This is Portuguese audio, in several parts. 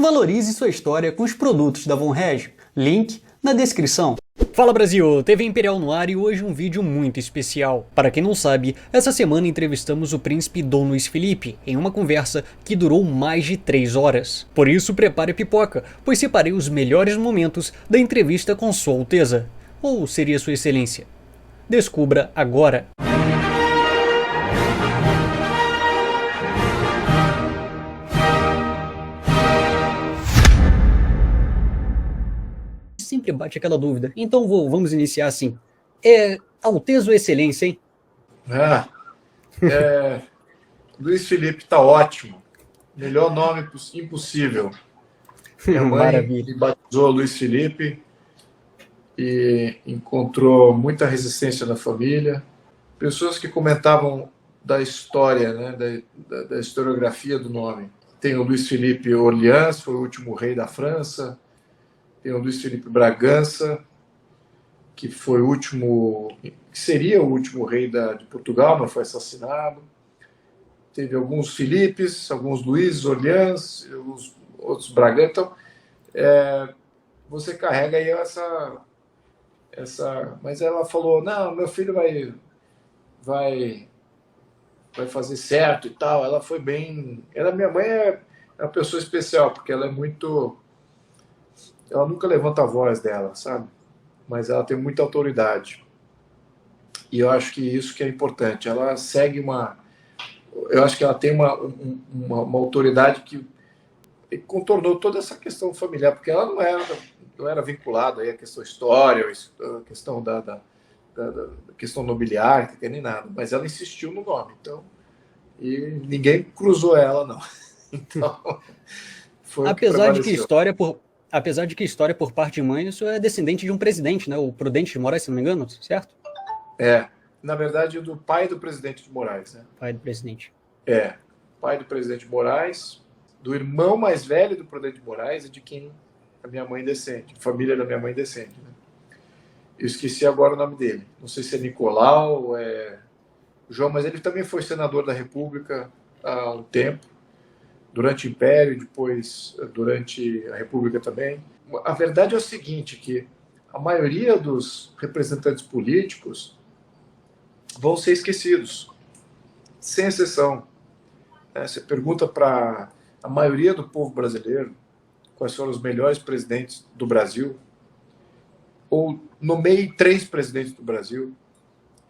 Valorize sua história com os produtos da Von Reg. Link na descrição. Fala Brasil, TV Imperial no ar e hoje um vídeo muito especial. Para quem não sabe, essa semana entrevistamos o príncipe Dom Luiz Felipe em uma conversa que durou mais de 3 horas. Por isso prepare a pipoca, pois separei os melhores momentos da entrevista com Sua Alteza. Ou seria Sua Excelência? Descubra agora. Sempre bate aquela dúvida. Então vamos iniciar assim. Alteza ou Excelência, hein? Luiz Felipe tá ótimo. Melhor nome impossível. Minha mãe me batizou Luiz Felipe e encontrou muita resistência na família. Pessoas que comentavam da história, né, da historiografia do nome. Tem o Luiz Felipe Orleans, foi o último rei da França. Tem o Luiz Felipe Bragança, que foi o último, que seria o último rei de Portugal, mas foi assassinado. Teve alguns Filipes, alguns Luís Orleans, alguns outros Bragança. Então, você carrega aí essa... Mas ela falou, não, meu filho vai fazer certo e tal. Ela foi bem... Minha mãe é uma pessoa especial, porque ela é muito... Ela nunca levanta a voz dela, sabe? Mas ela tem muita autoridade. E eu acho que isso que é importante. Ela segue uma... Eu acho que ela tem uma autoridade que contornou toda essa questão familiar, porque ela não era vinculada aí à questão história, à questão da questão nobiliária, nem nada. Mas ela insistiu no nome. Então, e ninguém cruzou ela, não. Então, foi Apesar de que história por parte de mãe, isso é descendente de um presidente, né? O Prudente de Moraes, se não me engano, certo? Na verdade, do pai do presidente de Moraes, né? Pai do presidente. Pai do presidente de Moraes, do irmão mais velho do Prudente de Moraes e de quem a minha mãe descende, a família da minha mãe descende, né? Eu esqueci agora o nome dele. Não sei se é Nicolau ou é João, mas ele também foi senador da República há um tempo. Durante o Império, depois durante a República também. A verdade é o seguinte, que a maioria dos representantes políticos vão ser esquecidos, sem exceção. Você pergunta para a maioria do povo brasileiro quais foram os melhores presidentes do Brasil, ou nomeie 3 presidentes do Brasil,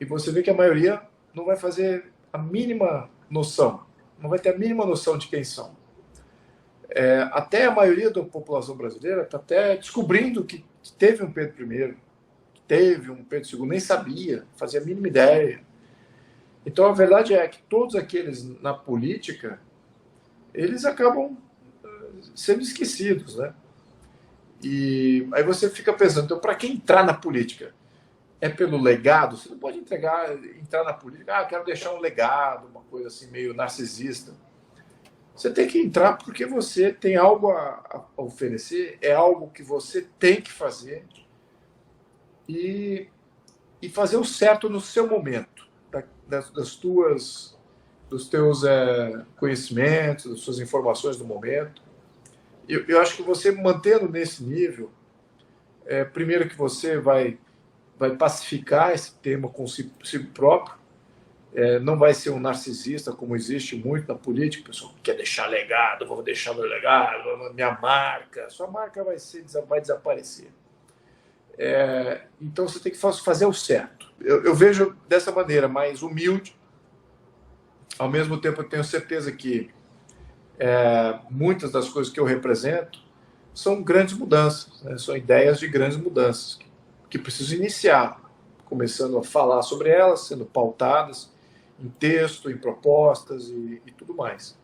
e você vê que a maioria não vai fazer a mínima noção, não vai ter a mínima noção de quem são. Até a maioria da população brasileira está até descobrindo que teve um Pedro I, que teve um Pedro II, nem sabia, fazia a mínima ideia. Então a verdade é que todos aqueles na política, eles acabam sendo esquecidos, né? E aí você fica pensando, então para quem entrar na política? É pelo legado? Você não pode entrar na política, quero deixar um legado, uma coisa assim meio narcisista. Você tem que entrar porque você tem algo a oferecer, é algo que você tem que fazer e fazer o certo no seu momento, dos teus conhecimentos, das suas informações do momento. Eu acho que você mantendo nesse nível, primeiro que você vai pacificar esse tema consigo próprio, não vai ser um narcisista, como existe muito na política, o pessoal quer deixar legado, vou deixar meu legado, minha marca, sua marca vai desaparecer. Então você tem que fazer o certo. Eu vejo dessa maneira, mais humilde, ao mesmo tempo eu tenho certeza que muitas das coisas que eu represento são grandes mudanças, né? São ideias de grandes mudanças que preciso iniciar, começando a falar sobre elas, sendo pautadas em texto, em propostas e tudo mais.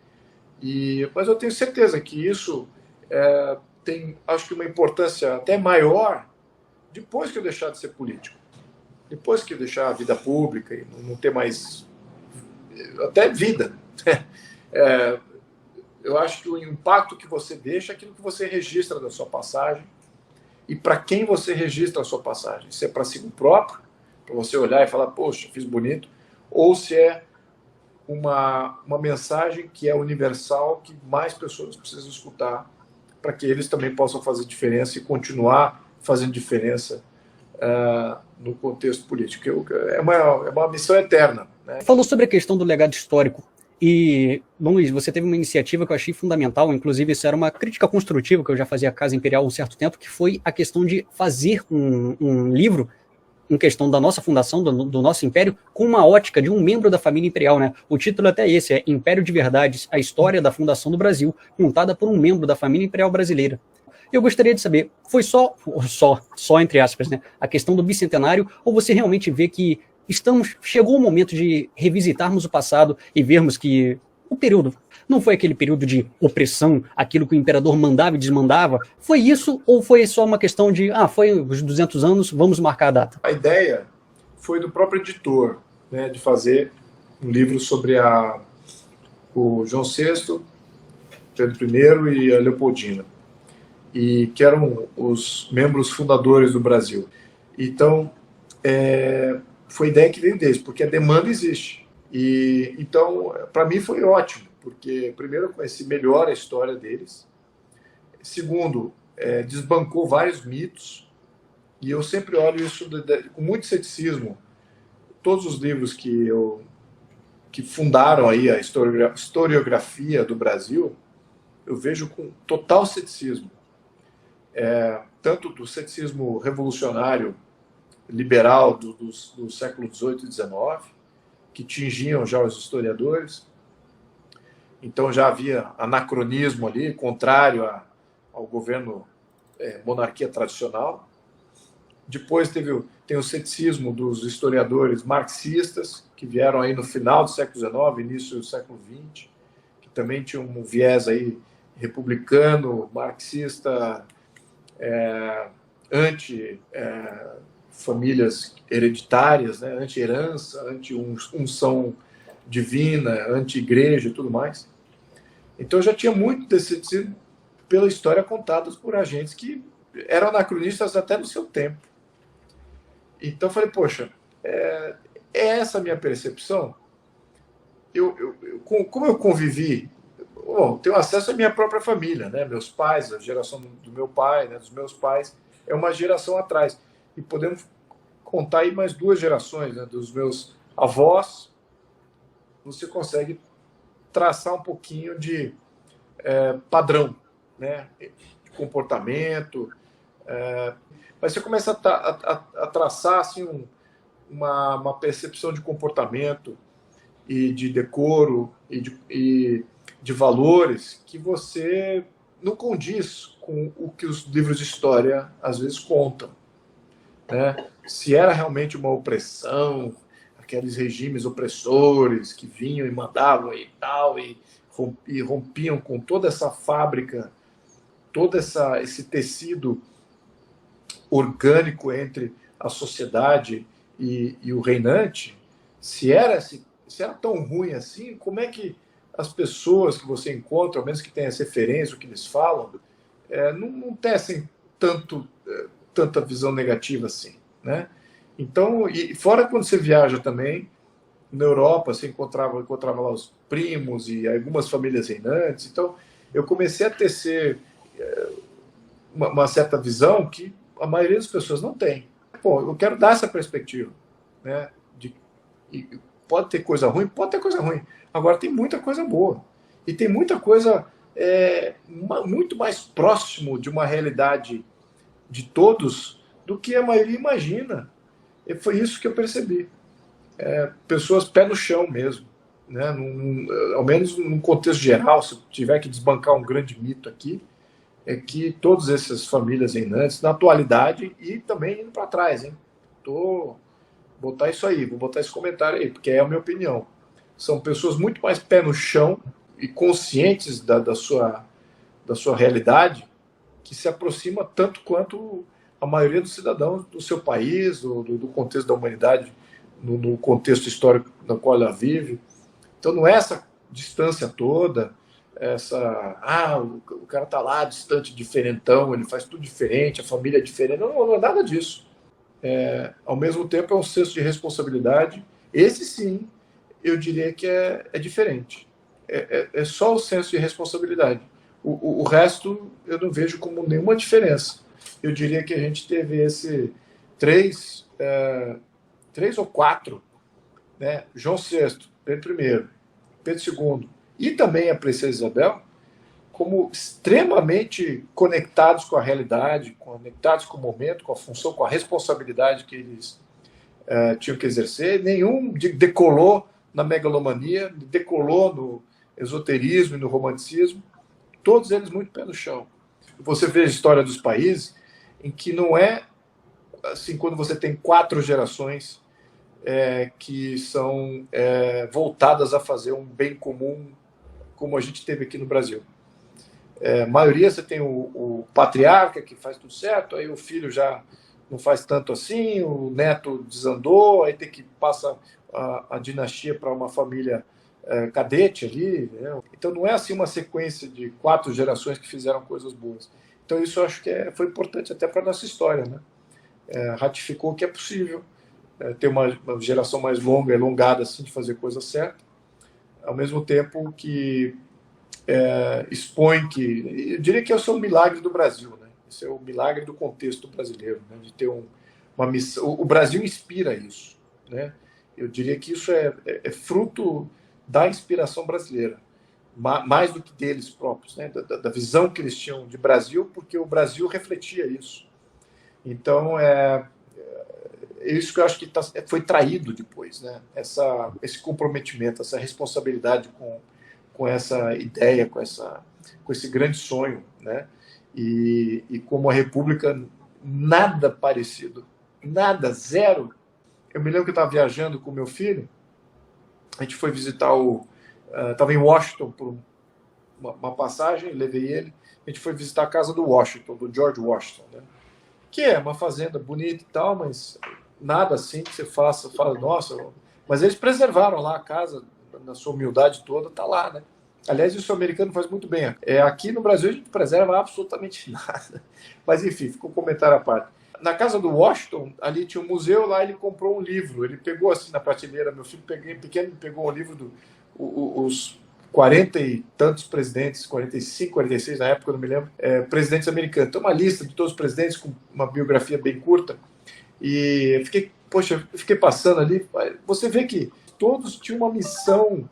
Mas eu tenho certeza que isso tem, acho que, uma importância até maior depois que eu deixar de ser político. Depois que eu deixar a vida pública e não ter mais até vida. Eu acho que o impacto que você deixa é aquilo que você registra da sua passagem e para quem você registra a sua passagem. Se é para si próprio, para você olhar e falar, poxa, fiz bonito, ou se é uma mensagem que é universal, que mais pessoas precisam escutar para que eles também possam fazer diferença e continuar fazendo diferença no contexto político. É uma missão eterna, né? Falou sobre a questão do legado histórico. E, Dom Luiz, você teve uma iniciativa que eu achei fundamental, inclusive isso era uma crítica construtiva que eu já fazia à Casa Imperial há um certo tempo, que foi a questão de fazer um livro em questão da nossa fundação, do nosso império, com uma ótica de um membro da família imperial, né? O título até esse, é Império de Verdades, a história da fundação do Brasil, contada por um membro da família imperial brasileira. Eu gostaria de saber, foi só entre aspas, né, a questão do bicentenário, ou você realmente vê que chegou o momento de revisitarmos o passado e vermos que o período não foi aquele período de opressão, aquilo que o imperador mandava e desmandava? Foi isso ou foi só uma questão de, foi os 200 anos, vamos marcar a data? A ideia foi do próprio editor, né, de fazer um livro sobre o João VI, Pedro I e a Leopoldina, e que eram os membros fundadores do Brasil. Então, foi a ideia que veio deles, porque a demanda existe. E então, para mim foi ótimo, porque primeiro eu conheci melhor a história deles, segundo, desbancou vários mitos, e eu sempre olho isso com muito ceticismo. Todos os livros que fundaram aí a historiografia do Brasil, eu vejo com total ceticismo. Tanto do ceticismo revolucionário liberal do século XVIII e XIX, que tingiam já os historiadores. Então já havia anacronismo ali, contrário ao governo monarquia tradicional. Depois tem o ceticismo dos historiadores marxistas, que vieram aí no final do século XIX, início do século XX, que também tinham um viés aí republicano, marxista, anti-famílias hereditárias, né? Anti-herança, anti-unção divina, anti-igreja e tudo mais. Então já tinha muito desse ceticismo pela história contadas por agentes que eram anacronistas até no seu tempo. Então eu falei, poxa, é essa a minha percepção? Como eu convivi, tenho acesso à minha própria família, né? Meus pais, a geração do meu pai, né? Dos meus pais, é uma geração atrás. E podemos contar aí mais 2 gerações, né? Dos meus avós, você consegue traçar um pouquinho de padrão, né? De comportamento. Mas você começa a traçar assim, uma percepção de comportamento e de decoro e de valores que você não condiz com o que os livros de história às vezes contam, né? Se era realmente uma opressão, aqueles regimes opressores que vinham e mandavam e tal, e rompiam com toda essa fábrica, todo esse tecido orgânico entre a sociedade e o reinante, se era tão ruim assim, como é que as pessoas que você encontra, ao menos que tenham essa referência, o que eles falam, não tecem tanta visão negativa assim, né? Então, e fora quando você viaja também, na Europa, você encontrava lá os primos e algumas famílias reinantes. Então, eu comecei a tecer uma certa visão que a maioria das pessoas não tem. Pô, eu quero dar essa perspectiva, né? Pode ter coisa ruim? Pode ter coisa ruim. Agora, tem muita coisa boa. E tem muita coisa muito mais próximo de uma realidade de todos do que a maioria imagina. E foi isso que eu percebi. Pessoas pé no chão mesmo, né? Ao menos num contexto geral, se eu tiver que desbancar um grande mito aqui, é que todas essas famílias reinantes, na atualidade e também indo para trás, hein? Vou botar isso aí, vou botar esse comentário aí, porque é a minha opinião. São pessoas muito mais pé no chão e conscientes da sua realidade, que se aproxima tanto quanto a maioria dos cidadãos do seu país, do contexto da humanidade, no contexto histórico no qual ela vive. Então não é essa distância toda, o cara tá lá distante, diferentão, ele faz tudo diferente, a família é diferente. Não é nada disso. Ao mesmo tempo é um senso de responsabilidade. Esse sim, eu diria que é diferente. É só o senso de responsabilidade. O resto eu não vejo como nenhuma diferença. Eu diria que a gente teve três ou quatro, né? João VI, Pedro I, Pedro II e também a Princesa Isabel, como extremamente conectados com a realidade, conectados com o momento, com a função, com a responsabilidade que eles tinham que exercer. Nenhum decolou na megalomania, decolou no esoterismo e no romanticismo. Todos eles muito pé no chão. Você vê a história dos países em que não é assim, quando você tem 4 gerações que são voltadas a fazer um bem comum, como a gente teve aqui no Brasil. A maioria você tem o patriarca que faz tudo certo, aí o filho já não faz tanto assim, o neto desandou, aí tem que passar a dinastia para uma família cadete ali, né? Então não é assim uma sequência de 4 gerações que fizeram coisas boas. Então isso eu acho que foi importante até para a nossa história, né? Ratificou que é possível ter uma geração mais longa, elongada assim, de fazer coisa certa, ao mesmo tempo que expõe que... Eu diria que esse é o milagre do Brasil, né? Esse é o milagre do contexto brasileiro, né? De ter uma missão. O Brasil inspira isso, né? Eu diria que isso é fruto da inspiração brasileira, mais do que deles próprios, né? Da visão que eles tinham de Brasil, porque o Brasil refletia isso. Então, isso que eu acho que foi traído depois, né? Esse comprometimento, essa responsabilidade com essa ideia, com esse grande sonho, né? E como a República, nada parecido, nada, zero. Eu me lembro que eu estava viajando com meu filho, a gente foi visitar estava em Washington por uma passagem, levei ele, a gente foi visitar a casa do Washington, do George Washington, né? Que é uma fazenda bonita e tal, mas nada assim que você fala, nossa, mas eles preservaram lá a casa, na sua humildade toda, tá lá, né? Aliás, isso o americano faz muito bem. Aqui no Brasil a gente preserva absolutamente nada. Mas enfim, ficou um comentário à parte. Na casa do Washington, ali tinha um museu, lá ele comprou um livro. Ele pegou assim na prateleira, meu filho pequeno, pegou um livro os 40 e tantos presidentes, 45, 46 na época, eu não me lembro, presidentes americanos. Tem uma lista de todos os presidentes com uma biografia bem curta. E eu fiquei passando ali. Você vê que todos tinham uma missão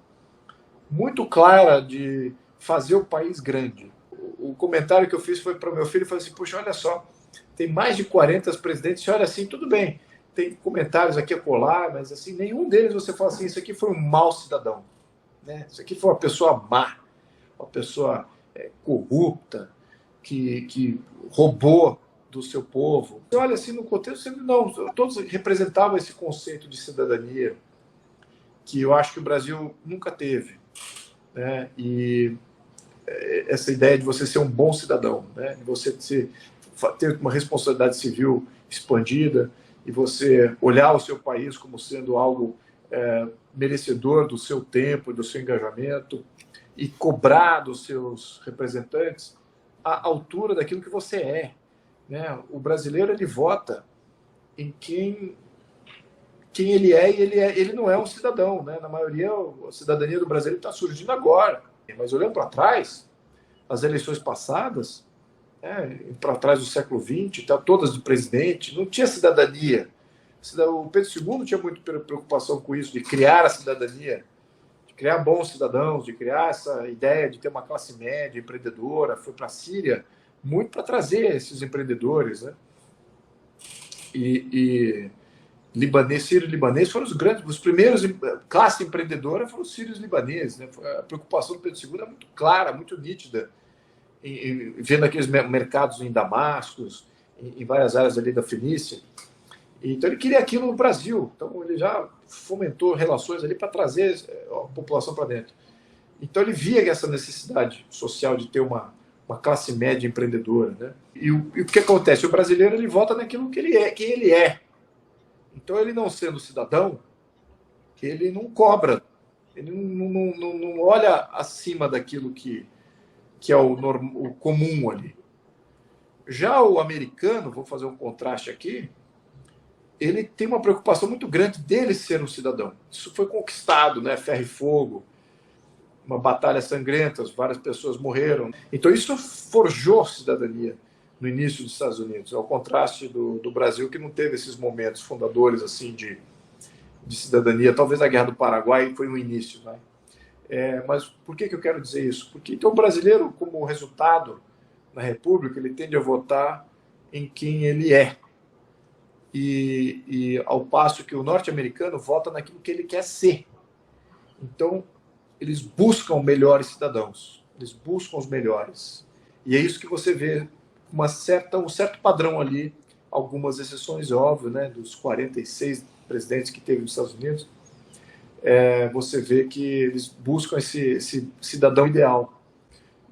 muito clara de fazer o país grande. O comentário que eu fiz foi para o meu filho, falei assim, puxa, olha só, tem mais de 40 presidentes, olha assim, tudo bem, tem comentários aqui a colar, mas assim, nenhum deles você fala assim, isso aqui foi um mau cidadão, né? Isso aqui foi uma pessoa má, uma pessoa corrupta, que roubou do seu povo. Você olha assim no contexto, não, todos representavam esse conceito de cidadania que eu acho que o Brasil nunca teve, né? E essa ideia de você ser um bom cidadão, né? De você ter uma responsabilidade civil expandida e você olhar o seu país como sendo algo merecedor do seu tempo, do seu engajamento e cobrar dos seus representantes a altura daquilo que você é, né? O brasileiro, ele vota em quem ele é, e ele não é um cidadão, né? Na maioria, a cidadania do brasileiro está surgindo agora. Mas olhando para trás, as eleições passadas, para trás do século XX, todas de presidente, não tinha cidadania. O Pedro II não tinha muita preocupação com isso, de criar a cidadania, de criar bons cidadãos, de criar essa ideia de ter uma classe média empreendedora. Foi para a Síria muito para trazer esses empreendedores, né? Sírios libaneses foram os primeiros, classe empreendedora foram os sírios libaneses, né? A preocupação do Pedro II é muito clara, muito nítida, vendo aqueles mercados em Damasco, em várias áreas ali da Fenícia. Então ele queria aquilo no Brasil, então ele já fomentou relações ali para trazer a população para dentro. Então ele via essa necessidade social de ter uma classe média empreendedora, né? E o que acontece? O brasileiro, ele vota naquilo que ele é, quem ele é. Então, ele não sendo cidadão, ele não cobra, ele não olha acima daquilo que é o comum ali. Já o americano, vou fazer um contraste aqui, ele tem uma preocupação muito grande dele ser um cidadão. Isso foi conquistado, né? Ferro e fogo. uma batalha sangrenta, várias pessoas morreram. Então isso forjou cidadania no início dos Estados Unidos, ao contraste do Brasil, que não teve esses momentos fundadores assim de cidadania. Talvez a Guerra do Paraguai foi um início, né? Mas por que eu quero dizer isso? Porque então o brasileiro, como resultado na República, ele tende a votar em quem ele é. E ao passo que o norte-americano vota naquilo que ele quer ser. Então, eles buscam melhores cidadãos, eles buscam os melhores. E é isso que você vê um certo padrão ali, algumas exceções, óbvio, né, dos 46 presidentes que teve nos Estados Unidos, você vê que eles buscam esse cidadão ideal.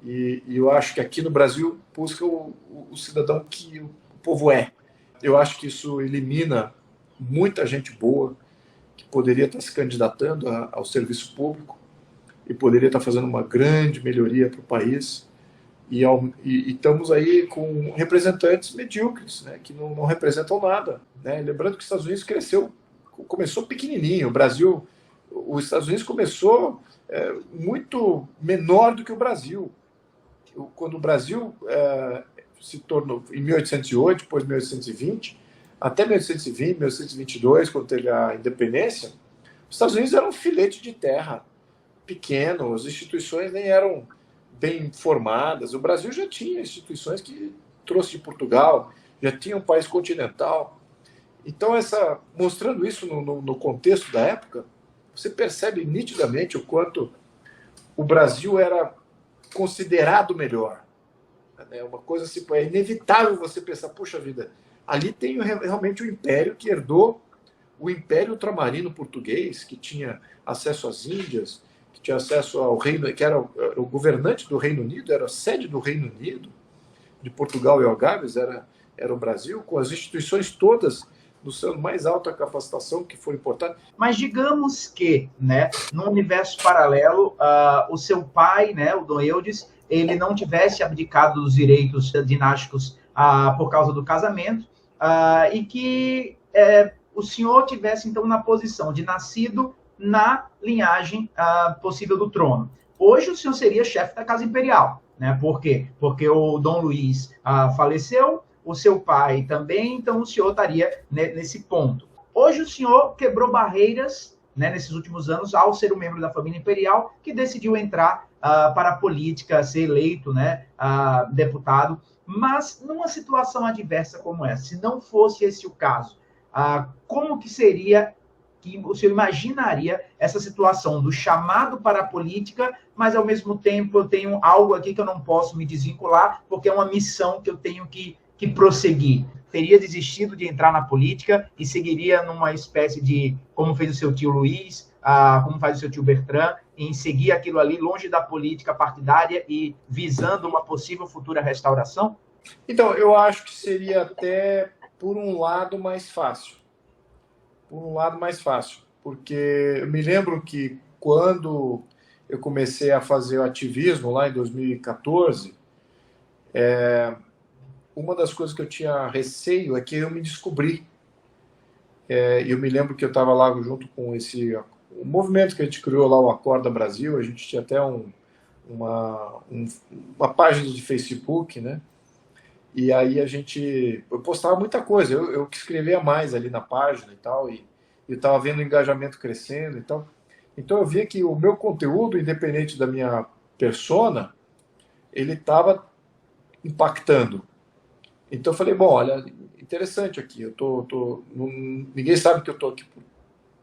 E eu acho que aqui no Brasil busca o cidadão que o povo é. Eu acho que isso elimina muita gente boa que poderia estar se candidatando ao serviço público e poderia estar fazendo uma grande melhoria para o país. E estamos aí com representantes medíocres, né, que não representam nada. Né? Lembrando que os Estados Unidos começou pequenininho. Os Estados Unidos começou muito menor do que o Brasil. Quando o Brasil se tornou, em 1808, depois 1820, até 1820, 1822, quando teve a independência, os Estados Unidos eram um filete de terra pequeno, as instituições nem eram bem formadas. O Brasil já tinha instituições que trouxe de Portugal, já tinha um país continental. Então, mostrando isso no contexto da época, você percebe nitidamente o quanto o Brasil era considerado melhor. É uma coisa assim, é inevitável você pensar, puxa vida, ali tem realmente o império que herdou o Império Ultramarino Português, que tinha acesso às Índias, que tinha acesso ao reino, que era o governante do Reino Unido, era a sede do Reino Unido, de Portugal e Algarves, era o Brasil, com as instituições todas do seu mais alta capacitação, que foi importante. Mas digamos que, né, num universo paralelo, o seu pai, né, o Dom Eudes, ele não tivesse abdicado dos direitos dinásticos por causa do casamento, e que o senhor tivesse, então, na posição de nascido na linhagem possível do trono. Hoje o senhor seria chefe da Casa Imperial, né? Por quê? Porque o Dom Luís faleceu, o seu pai também, então o senhor estaria nesse ponto. Hoje o senhor quebrou barreiras, né, nesses últimos anos, ao ser um membro da família imperial, que decidiu entrar para a política, ser eleito, né, deputado. Mas numa situação adversa como essa, se não fosse esse o caso, como que seria, que o senhor imaginaria essa situação do chamado para a política, mas ao mesmo tempo eu tenho algo aqui que eu não posso me desvincular, porque é uma missão que eu tenho que prosseguir? Teria desistido de entrar na política e seguiria numa espécie de, como fez o seu tio Luiz, como faz o seu tio Bertrand, em seguir aquilo ali longe da política partidária e visando uma possível futura restauração? Então, eu acho que seria até, por um lado, mais fácil. Por um lado, mais fácil. Porque eu me lembro que quando eu comecei a fazer o ativismo, lá em 2014, uma das coisas que eu tinha receio é que eu me descobri. Eu me lembro que eu estava lá junto com o movimento que a gente criou lá, o Acorda Brasil. A gente tinha até uma página de Facebook, né? E aí eu postava muita coisa, eu que escrevia mais ali na página e tal, e eu estava vendo o engajamento crescendo e tal. Então eu via que o meu conteúdo, independente da minha persona, ele estava impactando. Então eu falei, bom, olha, interessante aqui, ninguém sabe que eu estou aqui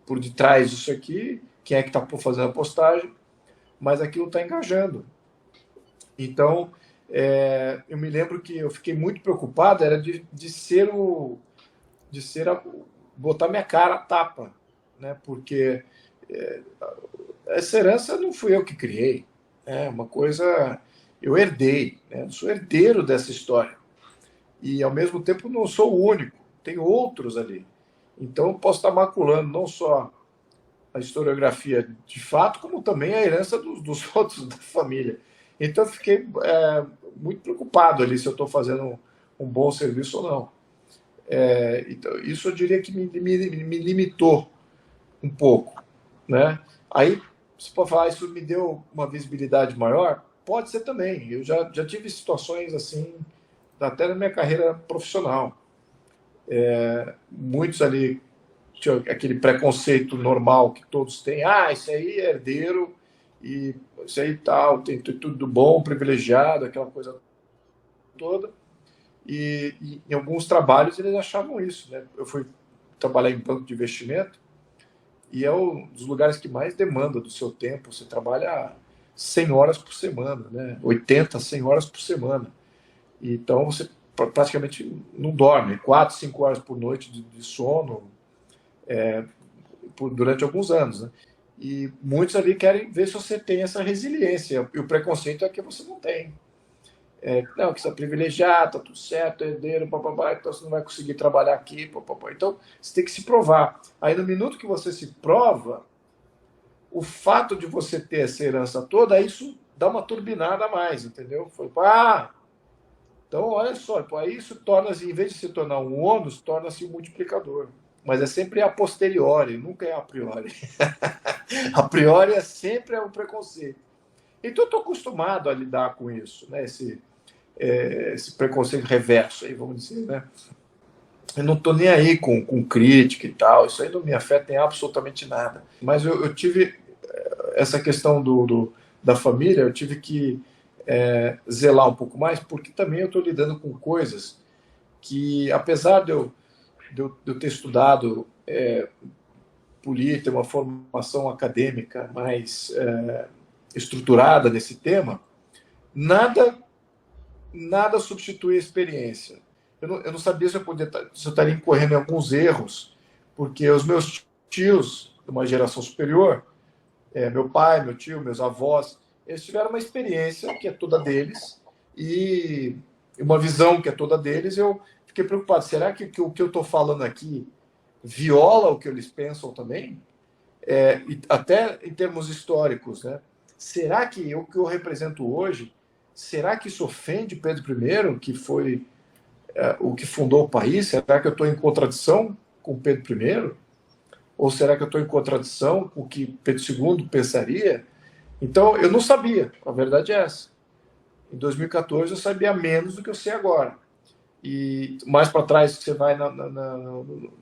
por detrás disso aqui, quem é que está fazendo a postagem, mas aquilo está engajando. Então, eu me lembro que eu fiquei muito preocupado, era de botar minha cara a tapa, né? Porque essa herança não fui eu que criei, é uma coisa eu herdei, né? Eu sou herdeiro dessa história e ao mesmo tempo não sou o único, tem outros ali. Então eu posso estar maculando não só a historiografia de fato, como também a herança dos outros da família. Então eu fiquei muito preocupado ali se eu estou fazendo um bom serviço ou não. Então, isso eu diria que me limitou um pouco, né? Aí Você pode falar, isso me deu uma visibilidade maior? Pode ser também. Eu já tive situações assim, até na minha carreira profissional. Muitos ali tinham aquele preconceito normal que todos têm. Ah, isso aí é herdeiro, e isso aí tal, tem tudo bom, privilegiado, aquela coisa toda. E em alguns trabalhos eles achavam isso, né? Eu fui trabalhar em banco de investimento e é um dos lugares que mais demanda do seu tempo. Você trabalha 100 horas por semana, né? 80, 100 horas por semana. Então você praticamente não dorme, 4, 5 horas por noite de sono durante alguns anos, né? E muitos ali querem ver se você tem essa resiliência. E o preconceito é que você não tem. Não, que você é privilegiado, tá tudo certo, herdeiro, papapá, então você não vai conseguir trabalhar aqui, papapá. Então você tem que se provar. Aí no minuto que você se prova, o fato de você ter essa herança toda, isso dá uma turbinada a mais, entendeu? Foi, então olha só, aí isso torna-se, em vez de se tornar um ônus, torna-se um multiplicador. Mas é sempre a posteriori, nunca é a priori. A priori é sempre um preconceito. Então eu estou acostumado a lidar com isso, né? Esse preconceito reverso, aí, vamos dizer, né? Eu não estou nem aí com crítica e tal, isso aí não me afeta em absolutamente nada. Mas eu tive essa questão da família, eu tive que zelar um pouco mais, porque também eu estou lidando com coisas que, apesar de eu ter estudado política, uma formação acadêmica mais estruturada nesse tema, nada substitui a experiência. Eu não sabia se eu estaria incorrendo em alguns erros, porque os meus tios, de uma geração superior, meu pai, meu tio, meus avós, eles tiveram uma experiência que é toda deles e uma visão que é toda deles. Eu fiquei preocupado, será que o que eu estou falando aqui viola o que eles pensam também? E até em termos históricos, né? Será que o que eu represento hoje, será que isso ofende Pedro I, que foi o que fundou o país? Será que eu estou em contradição com Pedro I? Ou será que eu estou em contradição com o que Pedro II pensaria? Então, eu não sabia, a verdade é essa. Em 2014, eu sabia menos do que eu sei agora. E mais para trás que você vai na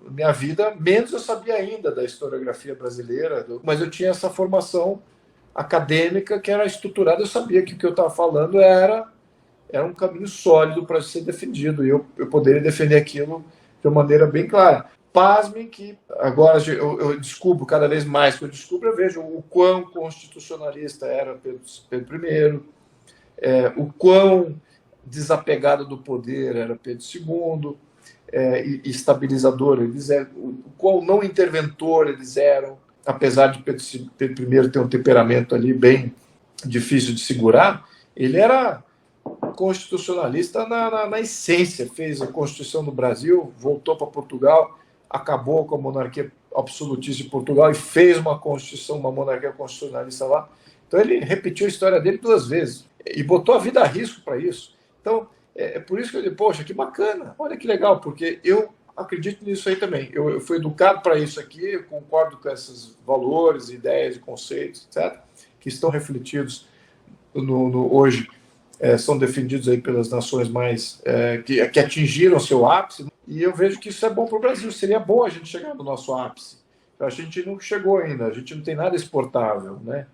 minha vida, menos eu sabia ainda da historiografia brasileira, mas eu tinha essa formação acadêmica que era estruturada. Eu sabia que o que eu estava falando era um caminho sólido para ser defendido, e eu poderia defender aquilo de uma maneira bem clara. Pasmem que agora eu descubro, cada vez mais que eu vejo o quão constitucionalista era Pedro I, o quão desapegado do poder era Pedro II, e estabilizador eles eram, o quão não interventor eles eram, apesar de Pedro I ter um temperamento ali bem difícil de segurar. Ele era constitucionalista na essência, fez a Constituição do Brasil, voltou para Portugal, acabou com a monarquia absolutista de Portugal e fez uma constituição, uma monarquia constitucionalista lá. Então ele repetiu a história dele 2 vezes e botou a vida a risco para isso. Então é por isso que eu digo, poxa, que bacana, olha que legal, porque eu acredito nisso aí também. Eu fui educado para isso aqui, eu concordo com esses valores, ideias e conceitos, etc., que estão refletidos hoje, são defendidos aí pelas nações mais que atingiram seu ápice, e eu vejo que isso é bom para o Brasil. Seria bom a gente chegar no nosso ápice. A gente não chegou ainda, a gente não tem nada exportável, né?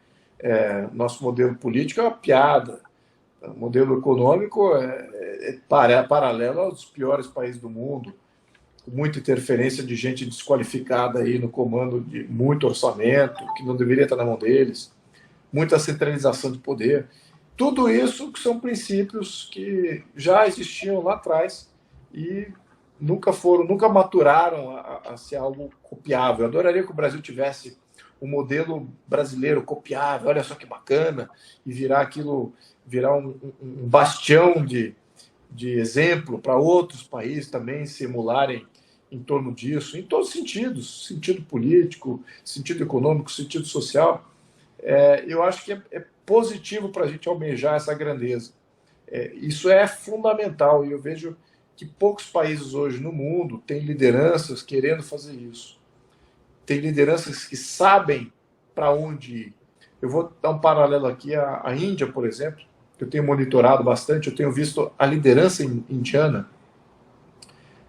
Nosso modelo político é uma piada, o modelo econômico é paralelo aos piores países do mundo, com muita interferência de gente desqualificada aí no comando de muito orçamento, que não deveria estar na mão deles, muita centralização de poder. Tudo isso que são princípios que já existiam lá atrás e nunca maturaram a ser algo copiável. Eu adoraria que o Brasil tivesse um modelo brasileiro copiável, olha só que bacana, e virar um bastião de exemplo para outros países também se emularem em torno disso, em todos os sentidos, sentido político, sentido econômico, sentido social. Eu acho que é positivo para a gente almejar essa grandeza. Isso é fundamental, e eu vejo que poucos países hoje no mundo têm lideranças querendo fazer isso. Tem lideranças que sabem para onde ir. Eu vou dar um paralelo aqui à Índia, por exemplo, que eu tenho monitorado bastante, eu tenho visto a liderança indiana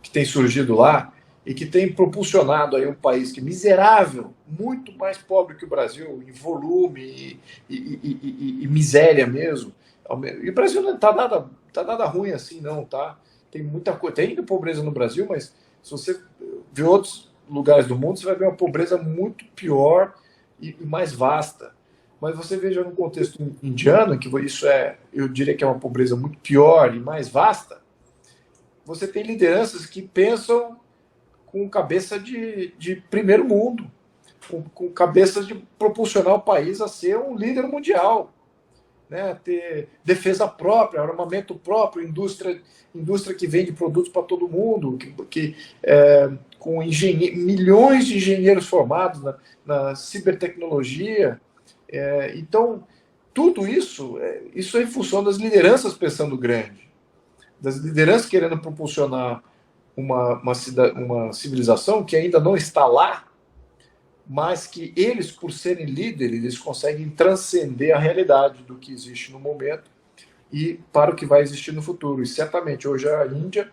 que tem surgido lá e que tem propulsionado aí um país que é miserável, muito mais pobre que o Brasil, em volume e miséria mesmo. E o Brasil não está nada ruim assim, não, tá? Tem muita coisa, tem ainda pobreza no Brasil, mas se você ver outros lugares do mundo, você vai ver uma pobreza muito pior e mais vasta. Mas você veja no contexto indiano, que isso eu diria que é uma pobreza muito pior e mais vasta, você tem lideranças que pensam com cabeça de primeiro mundo, com cabeça de propulsionar o país a ser um líder mundial, né? Ter defesa própria, armamento próprio, indústria que vende produtos para todo mundo, com milhões de engenheiros formados na cibertecnologia. Então, tudo isso é em função das lideranças pensando grande, das lideranças querendo propulsionar uma civilização que ainda não está lá, mas que eles, por serem líderes, eles conseguem transcender a realidade do que existe no momento e para o que vai existir no futuro. E certamente hoje a Índia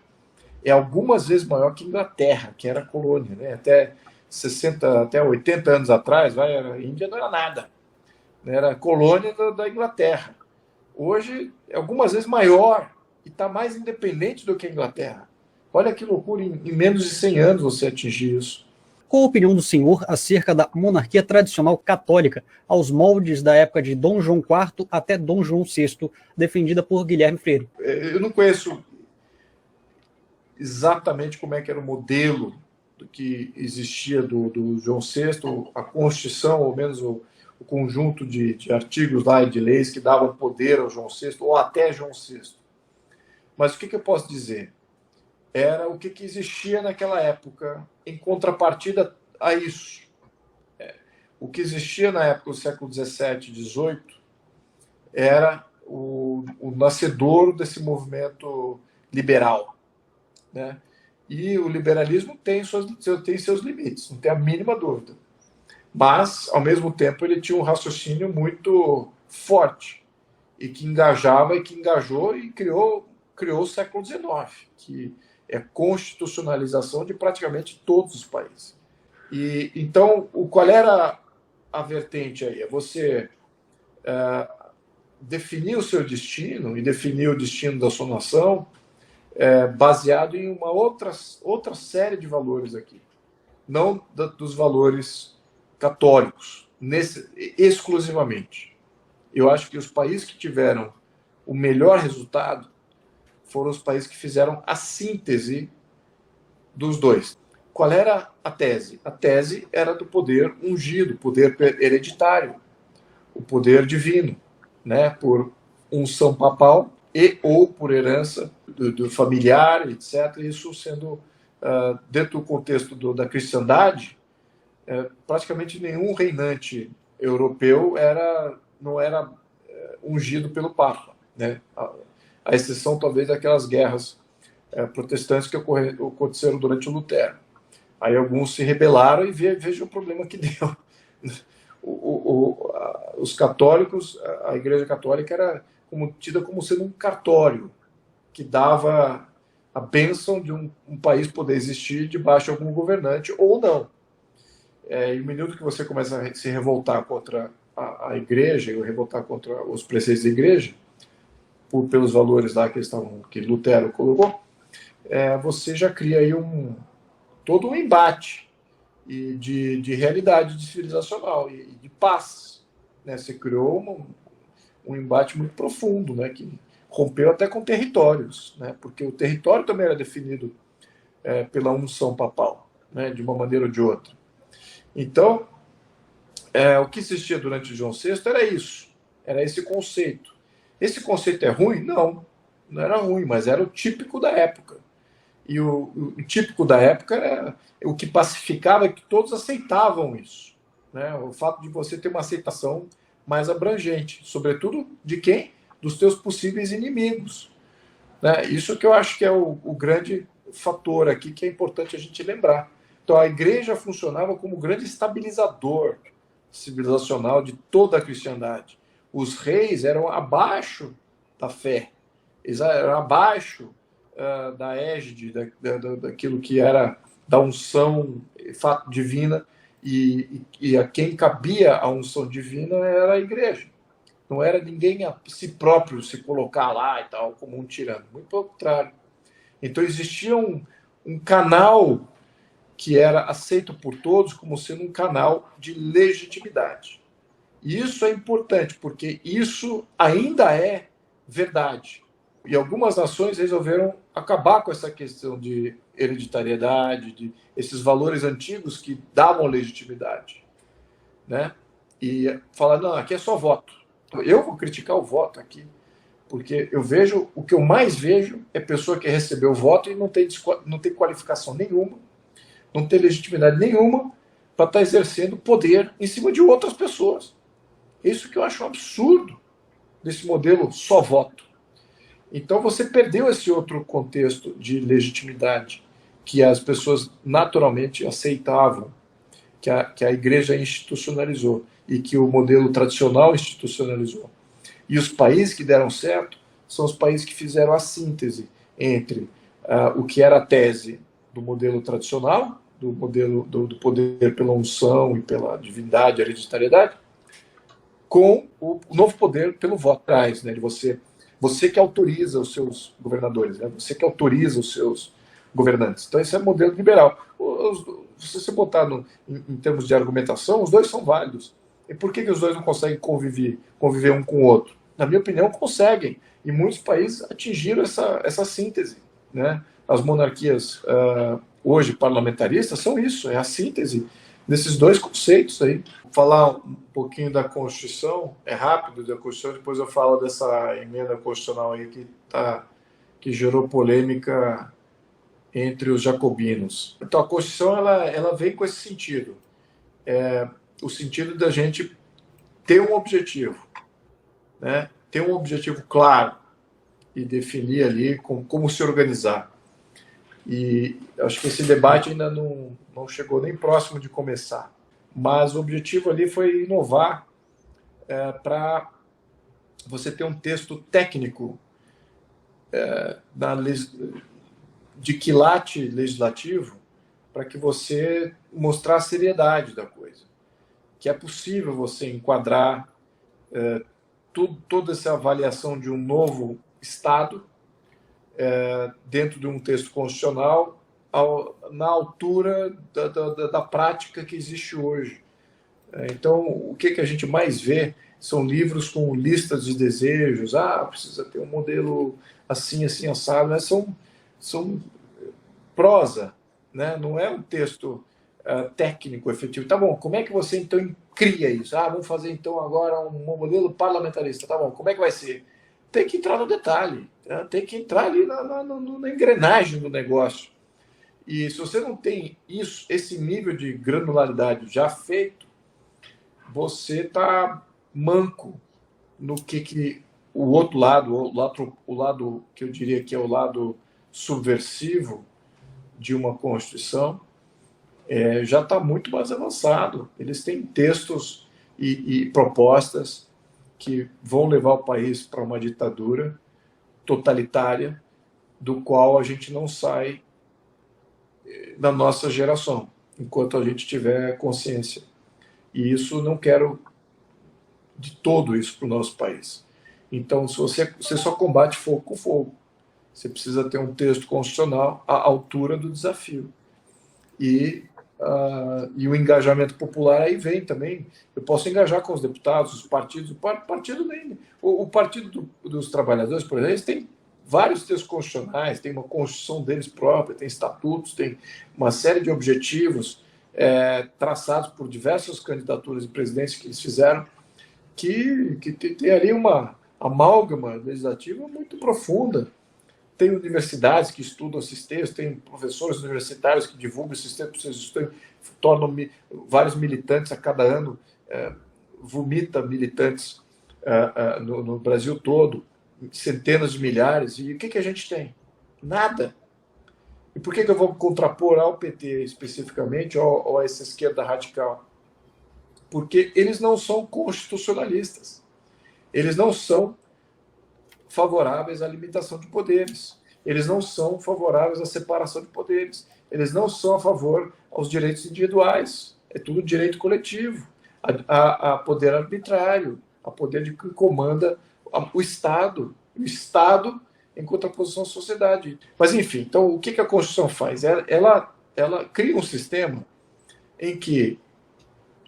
é algumas vezes maior que a Inglaterra, que era colônia, né? Até 60, até 80 anos atrás, a Índia não era nada, né? Era colônia da Inglaterra. Hoje é algumas vezes maior e está mais independente do que a Inglaterra. Olha que loucura, em menos de 100 anos você atingir isso. Qual a opinião do senhor acerca da monarquia tradicional católica, aos moldes da época de Dom João IV até Dom João VI, defendida por Guilherme Freire? Eu não conheço exatamente como é que era o modelo do que existia do João VI, a Constituição, ou menos o conjunto de artigos lá e de leis que davam poder ao João VI, ou até João VI. Mas o que eu posso dizer? Era o que existia naquela época em contrapartida a isso. O que existia na época do século XVII, XVIII, era o nascedor desse movimento liberal, né? E o liberalismo tem seus limites, não tem a mínima dúvida. Mas, ao mesmo tempo, ele tinha um raciocínio muito forte e que engajava e que engajou e criou o século XIX, que é constitucionalização de praticamente todos os países. E então, qual era a vertente aí? É você definir o seu destino e definir o destino da sua nação baseado em uma outra série de valores aqui, não dos valores católicos, exclusivamente. Eu acho que os países que tiveram o melhor resultado foram os países que fizeram a síntese dos dois. Qual era a tese? A tese era do poder ungido, poder hereditário, o poder divino, né, por unção papal ou por herança do familiar, etc. Isso sendo, dentro do contexto da cristandade, praticamente nenhum reinante europeu não era ungido pelo Papa, né? A exceção talvez daquelas guerras protestantes que aconteceram durante o Lutero. Aí alguns se rebelaram e veja o problema que deu. Os católicos, a Igreja Católica era tida como sendo um cartório que dava a bênção de um país poder existir debaixo de algum governante ou não. E o minuto que você começa a se revoltar contra a Igreja, ou revoltar contra os preceitos da Igreja, pelos valores lá que Lutero colocou, você já cria aí todo um embate de realidade civilizacional e de paz, né? Você criou um embate muito profundo, né? Que rompeu até com territórios, né? Porque o território também era definido pela unção papal, né? De uma maneira ou de outra. Então, o que existia durante João VI era isso, era esse conceito. Esse conceito é ruim? Não era ruim, mas era o típico da época. E o típico da época era o que pacificava, que todos aceitavam isso, né? O fato de você ter uma aceitação mais abrangente, sobretudo de quem? Dos teus possíveis inimigos, né? Isso que eu acho que é o grande fator aqui, que é importante a gente lembrar. Então a igreja funcionava como grande estabilizador civilizacional de toda a cristandade. Os reis eram abaixo da fé, eles eram abaixo da égide, daquilo que era da unção divina, e a quem cabia a unção divina era a igreja. Não era ninguém a si próprio se colocar lá e tal, como um tirano. Muito pelo contrário. Então existia um canal que era aceito por todos como sendo um canal de legitimidade. E isso é importante, porque isso ainda é verdade. E algumas nações resolveram acabar com essa questão de hereditariedade, de esses valores antigos que davam legitimidade, né? E falar, não, aqui é só voto. Eu vou criticar o voto aqui, porque eu vejo, o que eu mais vejo é pessoa que recebeu o voto e não tem qualificação nenhuma, não tem legitimidade nenhuma para estar exercendo poder em cima de outras pessoas. Isso que eu acho um absurdo desse modelo só voto. Então você perdeu esse outro contexto de legitimidade que as pessoas naturalmente aceitavam, que a igreja institucionalizou e que o modelo tradicional institucionalizou. E os países que deram certo são os países que fizeram a síntese entre o que era a tese do modelo tradicional, do modelo do poder pela unção e pela divindade, hereditariedade, com o novo poder pelo voto, né, de você que autoriza os seus governadores, né, você que autoriza os seus governantes. Então esse é o modelo liberal. Se você botar em termos de argumentação, os dois são válidos. E por que os dois não conseguem conviver um com o outro? Na minha opinião, conseguem. E muitos países atingiram essa síntese, né? As monarquias hoje parlamentaristas são isso, é a síntese desses dois conceitos aí. Vou falar um pouquinho da Constituição, é rápido da Constituição, depois eu falo dessa emenda constitucional aí que gerou polêmica entre os jacobinos. Então a Constituição ela vem com esse sentido, o sentido da gente ter um objetivo, né? Ter um objetivo claro e definir ali como se organizar. E acho que esse debate ainda não chegou nem próximo de começar. Mas o objetivo ali foi inovar para você ter um texto técnico de quilate legislativo para que você mostrar a seriedade da coisa. Que é possível você enquadrar toda essa avaliação de um novo Estado dentro de um texto constitucional na altura da prática que existe hoje. Então, o que a gente mais vê são livros com listas de desejos, precisa ter um modelo assim, assim, assado, né? São prosa, né? Não é um texto técnico, efetivo. Tá bom, como é que você então cria isso? Vamos fazer então agora um modelo parlamentarista, tá bom, como é que vai ser? Tem que entrar no detalhe, né? Tem que entrar ali na engrenagem do negócio. E se você não tem esse nível de granularidade já feito, você está manco no que o outro lado, o lado que eu diria que é o lado subversivo de uma Constituição, já está muito mais avançado. Eles têm textos e propostas que vão levar o país para uma ditadura totalitária, do qual a gente não sai da nossa geração, enquanto a gente tiver consciência. E isso, não quero de todo isso para o nosso país. Então, se você só combate fogo com fogo. Você precisa ter um texto constitucional à altura do desafio. E o engajamento popular aí vem também. Eu posso engajar com os deputados, os partidos. O Partido dos Trabalhadores, por exemplo, eles têm vários textos constitucionais, tem uma constituição deles própria, tem estatutos, tem uma série de objetivos traçados por diversas candidaturas de presidência que eles fizeram, que tem ali uma amálgama legislativa muito profunda. Tem universidades que estudam esses textos, tem professores universitários que divulgam esses textos, tornam vários militantes a cada ano, vomita militantes no Brasil todo, centenas de milhares. E o que a gente tem? Nada. E por que eu vou contrapor ao PT especificamente, ou a essa esquerda radical? porque eles não são constitucionalistas. Eles não são favoráveis à limitação de poderes. Eles não são favoráveis à separação de poderes. Eles não são a favor aos direitos individuais. É tudo direito coletivo, a poder arbitrário, a poder de que comanda o Estado. O Estado em contraposição à sociedade. Mas, enfim, então, o que a Constituição faz? Ela cria um sistema em que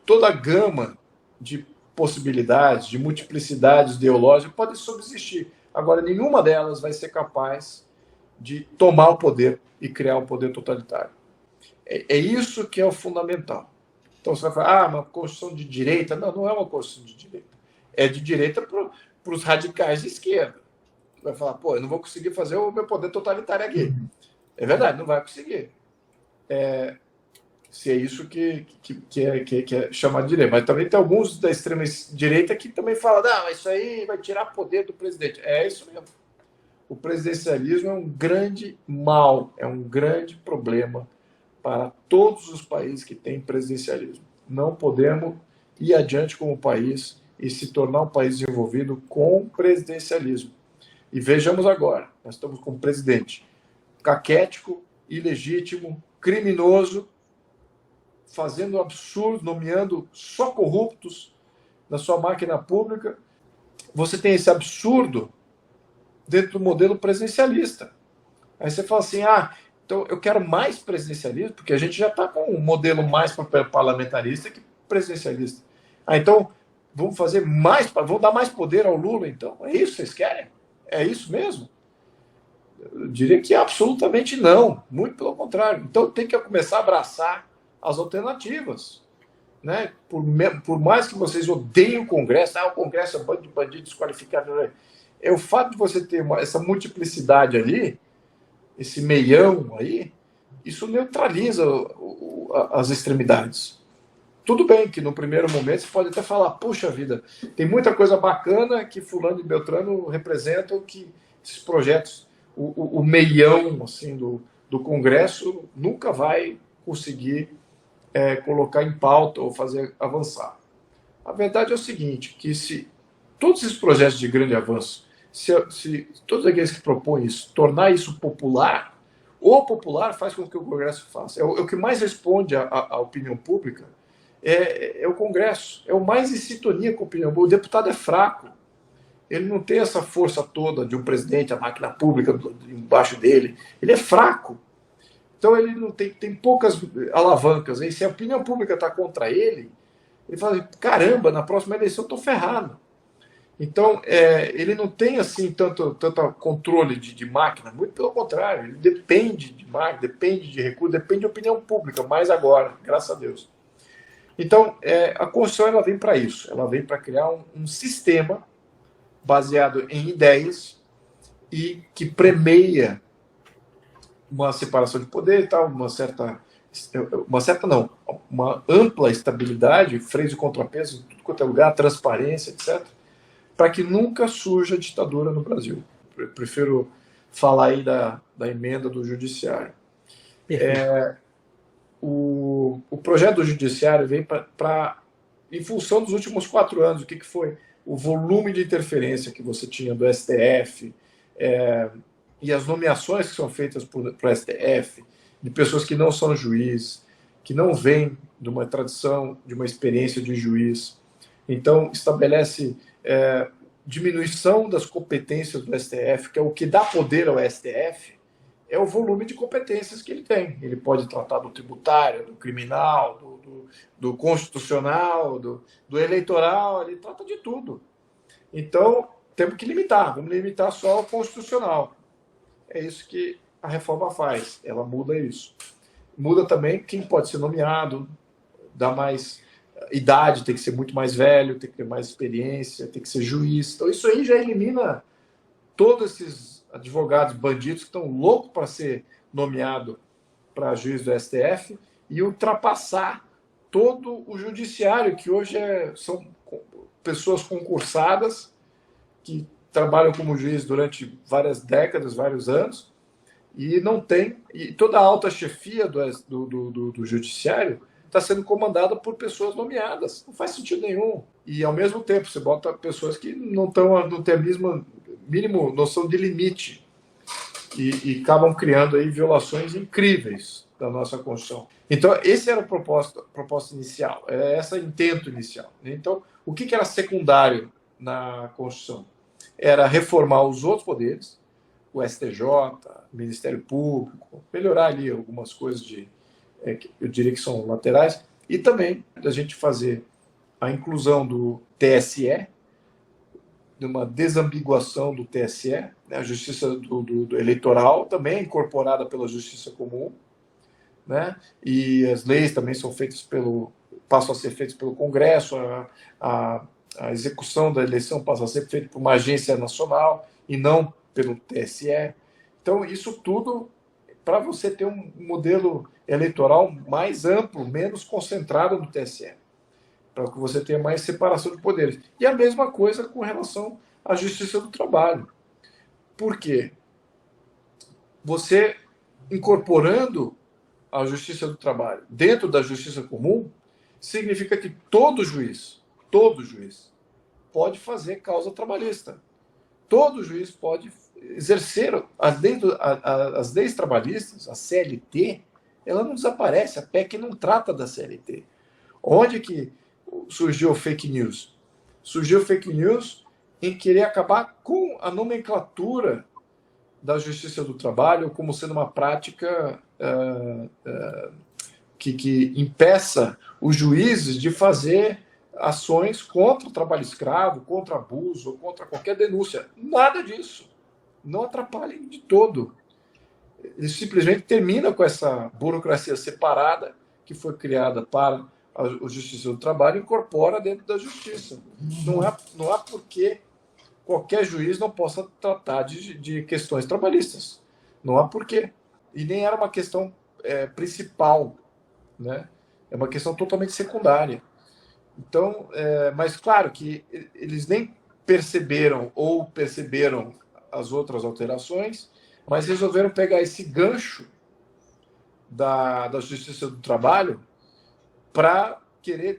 toda a gama de possibilidades, de multiplicidades ideológicas pode subsistir. Agora, nenhuma delas vai ser capaz de tomar o poder e criar um poder totalitário. É isso que é o fundamental. Então você vai falar, uma Constituição de direita. Não, não é uma Constituição de direita. É de direita para os radicais de esquerda. Vai falar, pô, eu não vou conseguir fazer o meu poder totalitário aqui. É verdade, não vai conseguir. Se é isso que é chamado de direita. Mas também tem alguns da extrema direita que também falam, não, isso aí vai tirar poder do presidente. É isso mesmo. O presidencialismo é um grande mal, é um grande problema para todos os países que têm presidencialismo. Não podemos ir adiante como país e se tornar um país desenvolvido com presidencialismo. E vejamos agora, nós estamos com um presidente caquético, ilegítimo, criminoso, fazendo absurdo, nomeando só corruptos na sua máquina pública. Você tem esse absurdo dentro do modelo presidencialista. Aí você fala assim, então eu quero mais presidencialismo, porque a gente já está com um modelo mais parlamentarista que presidencialista. Então vamos fazer mais, vamos dar mais poder ao Lula, então? É isso que vocês querem? É isso mesmo? Eu diria que absolutamente não, muito pelo contrário. Então tem que começar a abraçar as alternativas. Né? Por mais que vocês odeiem o Congresso, o Congresso é um bando de bandido desqualificado. É o fato de você ter essa multiplicidade ali, esse meião aí, isso neutraliza as extremidades. Tudo bem que no primeiro momento você pode até falar, puxa vida, tem muita coisa bacana que fulano e Beltrano representam, que esses projetos, o meião assim, do Congresso nunca vai conseguir colocar em pauta ou fazer avançar. A verdade é o seguinte, que se todos esses projetos de grande avanço, se todos aqueles que propõem isso, tornar isso popular, o popular faz com que o Congresso faça. É o que mais responde à opinião pública, é o Congresso. É o mais em sintonia com a opinião pública. O deputado é fraco. Ele não tem essa força toda de um presidente, a máquina pública embaixo dele. Ele é fraco. Então ele não tem poucas alavancas. E se a opinião pública está contra ele, ele fala, caramba, na próxima eleição eu estou ferrado. Então, ele não tem assim tanto controle de máquina, muito pelo contrário, ele depende de máquina, depende de recurso, depende de opinião pública, mais agora, graças a Deus. Então, a Constituição ela vem para isso, ela vem para criar um sistema baseado em ideias e que premeia uma separação de poder e tal, uma ampla estabilidade, freios e contrapesos em tudo quanto é lugar, transparência, etc., para que nunca surja ditadura no Brasil. Eu prefiro falar aí da emenda do Judiciário. O projeto do Judiciário vem em função dos últimos 4 anos, o que foi? O volume de interferência que você tinha do STF, e as nomeações que são feitas para o STF, de pessoas que não são juízes, que não vêm de uma tradição, de uma experiência de juiz. Então, estabelece diminuição das competências do STF, que é o que dá poder ao STF, é o volume de competências que ele tem. Ele pode tratar do tributário, do criminal, do constitucional, do eleitoral, ele trata de tudo. Então, temos que limitar, vamos limitar só o constitucional. É isso que a reforma faz, ela muda isso. Muda também quem pode ser nomeado, dá mais idade, tem que ser muito mais velho, tem que ter mais experiência, tem que ser juiz. Então isso aí já elimina todos esses advogados bandidos que estão loucos para ser nomeado para juiz do STF e ultrapassar todo o judiciário, que hoje são pessoas concursadas que trabalham como juiz durante várias décadas, vários anos, e não tem, e toda a alta chefia do judiciário está sendo comandada por pessoas nomeadas. Não faz sentido nenhum. E, ao mesmo tempo, você bota pessoas que não têm a mínima noção de limite e acabam criando aí violações incríveis da nossa Constituição. Então, esse era a proposta inicial, era esse o intento inicial. Então, o que era secundário na Constituição? Era reformar os outros poderes, o STJ, o Ministério Público, melhorar ali algumas coisas que eu diria que são laterais, e também a gente fazer a inclusão do TSE, de uma desambiguação do TSE, né, a Justiça do Eleitoral também é incorporada pela Justiça Comum, né, e as leis também passam a ser feitas pelo Congresso, a execução da eleição passa a ser feita por uma agência nacional e não pelo TSE. Então, isso tudo para você ter um modelo eleitoral mais amplo, menos concentrado no TSE, para que você tenha mais separação de poderes. E a mesma coisa com relação à Justiça do Trabalho. Por quê? Você incorporando a Justiça do Trabalho dentro da Justiça Comum, significa que todo juiz pode fazer causa trabalhista. Todo juiz pode exercer as leis trabalhistas, a CLT, ela não desaparece, a PEC não trata da CLT. Onde que surgiu fake news? Surgiu fake news em querer acabar com a nomenclatura da Justiça do Trabalho como sendo uma prática que impeça os juízes de fazer ações contra o trabalho escravo, contra abuso, contra qualquer denúncia. Nada disso. Não atrapalhem de todo. Ele simplesmente termina com essa burocracia separada que foi criada para a Justiça do Trabalho e incorpora dentro da Justiça. Não há por que qualquer juiz não possa tratar de questões trabalhistas. Não há porquê. E nem era uma questão principal, né? É uma questão totalmente secundária. Então, mas claro que eles nem perceberam as outras alterações, mas resolveram pegar esse gancho da Justiça do Trabalho para querer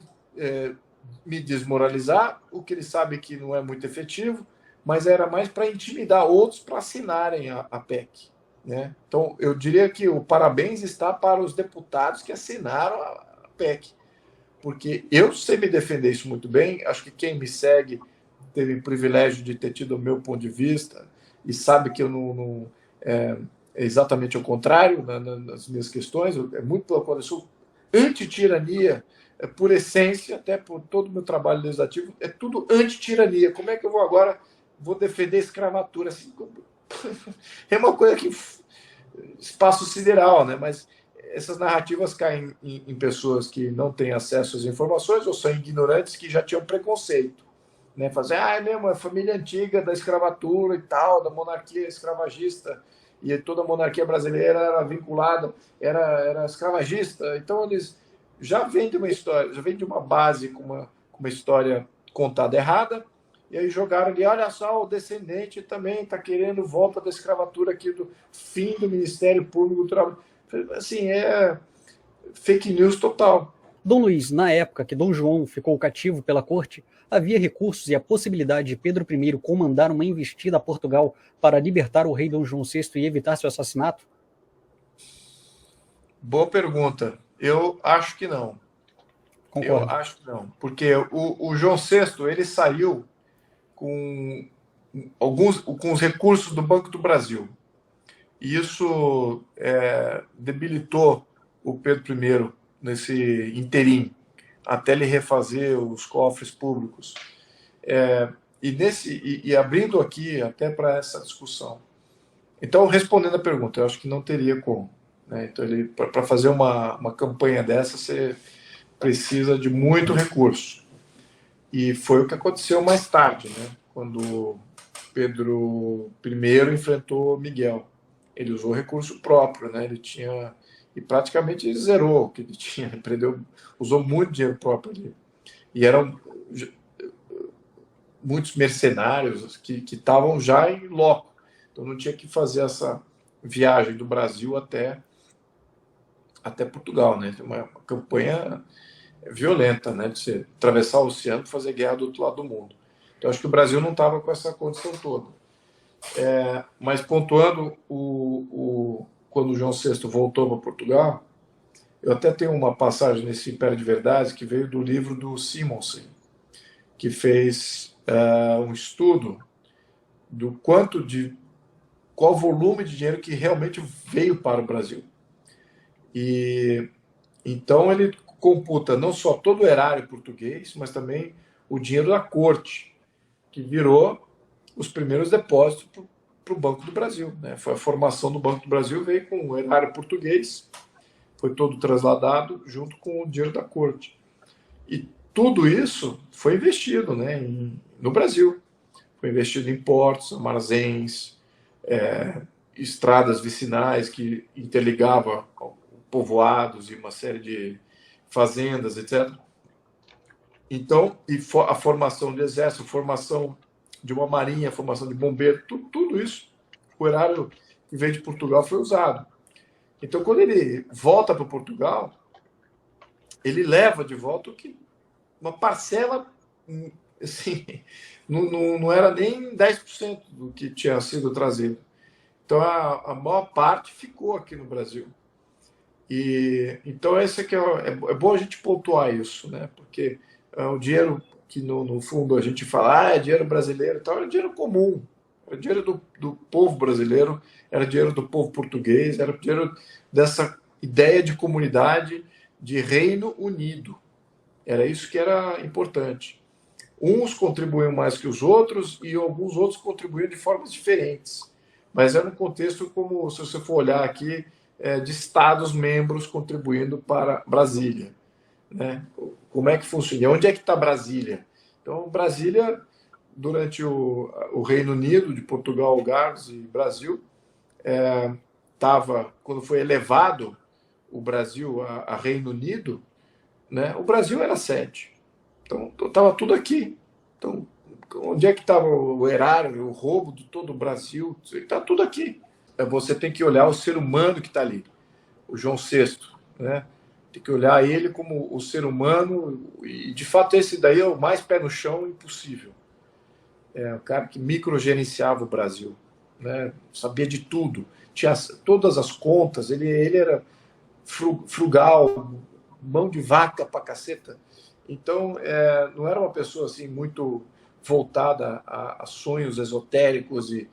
me desmoralizar, o que eles sabem que não é muito efetivo, mas era mais para intimidar outros para assinarem a PEC. Né? Então, eu diria que o parabéns está para os deputados que assinaram a PEC, porque eu sei me defender isso muito bem, acho que quem me segue teve o privilégio de ter tido o meu ponto de vista e sabe que eu não é exatamente o contrário nas minhas questões, é muito pelo contrário, eu sou anti-tirania, por essência, até por todo o meu trabalho legislativo, é tudo anti-tirania. Como é que eu vou defender a escravatura? Assim, é uma coisa que espaço sideral, né? Mas essas narrativas caem em pessoas que não têm acesso às informações ou são ignorantes que já tinham preconceito, né? Fazer, é mesmo, é família antiga da escravatura e tal, da monarquia escravagista, e toda a monarquia brasileira era vinculada, era escravagista. Então eles já vêm de uma história, já vêm de uma base com uma história contada errada, e aí jogaram ali, olha só, o descendente também está querendo volta da escravatura aqui, do fim do Ministério Público do Trabalho. Assim, é fake news total. Dom Luiz, na época que Dom João ficou cativo pela corte, havia recursos e a possibilidade de Pedro I comandar uma investida a Portugal para libertar o rei Dom João VI e evitar seu assassinato? Boa pergunta. Eu acho que não. Concordo. Eu acho que não. Porque o João VI, ele saiu com os recursos do Banco do Brasil. E isso debilitou o Pedro I nesse interim, até ele refazer os cofres públicos. E abrindo aqui até para essa discussão. Então, respondendo a pergunta, eu acho que não teria como. Né? Então, para fazer uma campanha dessa, você precisa de muito recurso. E foi o que aconteceu mais tarde, né? Quando Pedro I enfrentou Miguel. Ele usou recurso próprio, né? Ele tinha... E praticamente zerou o que ele tinha. Ele usou muito dinheiro próprio ali. E eram muitos mercenários que estavam já em loco. Então não tinha que fazer essa viagem do Brasil até até Portugal, né? Uma campanha violenta, né? De você atravessar o oceano e fazer guerra do outro lado do mundo. Então, acho que o Brasil não estava com essa condição toda. Mas pontuando, quando o João VI voltou para Portugal, eu até tenho uma passagem nesse Império de Verdade que veio do livro do Simonsen, que fez um estudo do qual volume de dinheiro que realmente veio para o Brasil. E então ele computa não só todo o erário português, mas também o dinheiro da corte, que virou os primeiros depósitos para o Banco do Brasil, né? Foi a formação do Banco do Brasil, veio com o erário português, foi todo trasladado junto com o dinheiro da corte. E tudo isso foi investido, né, no Brasil. Foi investido em portos, armazéns, estradas vicinais que interligavam povoados e uma série de fazendas, etc. Então, a formação de exército, a formação de uma marinha, a formação de bombeiro, tudo isso, o erário que veio de Portugal foi usado. Então, quando ele volta para Portugal, ele leva de volta uma parcela, assim, não era nem 10% do que tinha sido trazido. Então, a maior parte ficou aqui no Brasil. Então, esse aqui é bom a gente pontuar isso, né? Porque o dinheiro que, no fundo, a gente fala, é dinheiro brasileiro, então era dinheiro comum, era dinheiro do povo brasileiro, era dinheiro do povo português, era dinheiro dessa ideia de comunidade, de Reino Unido. Era isso que era importante. Uns contribuíam mais que os outros e alguns outros contribuíam de formas diferentes. Mas era um contexto como, se você for olhar aqui, de Estados-membros contribuindo para Brasília, né? Como é que funciona? Onde é que está Brasília? Então, Brasília, durante o Reino Unido, de Portugal, Algarves e Brasil, quando foi elevado o Brasil a Reino Unido, né, o Brasil era sede. Então, estava tudo aqui. Então, onde é que estava o erário, o roubo de todo o Brasil? Está tudo aqui. Você tem que olhar o ser humano que está ali, o João VI, né? Tem que olhar ele como o ser humano, e de fato esse daí é o mais pé no chão impossível. É o cara que microgerenciava o Brasil, né? Sabia de tudo, tinha todas as contas, ele era frugal, mão de vaca pra caceta. Então, não era uma pessoa assim muito voltada a sonhos esotéricos e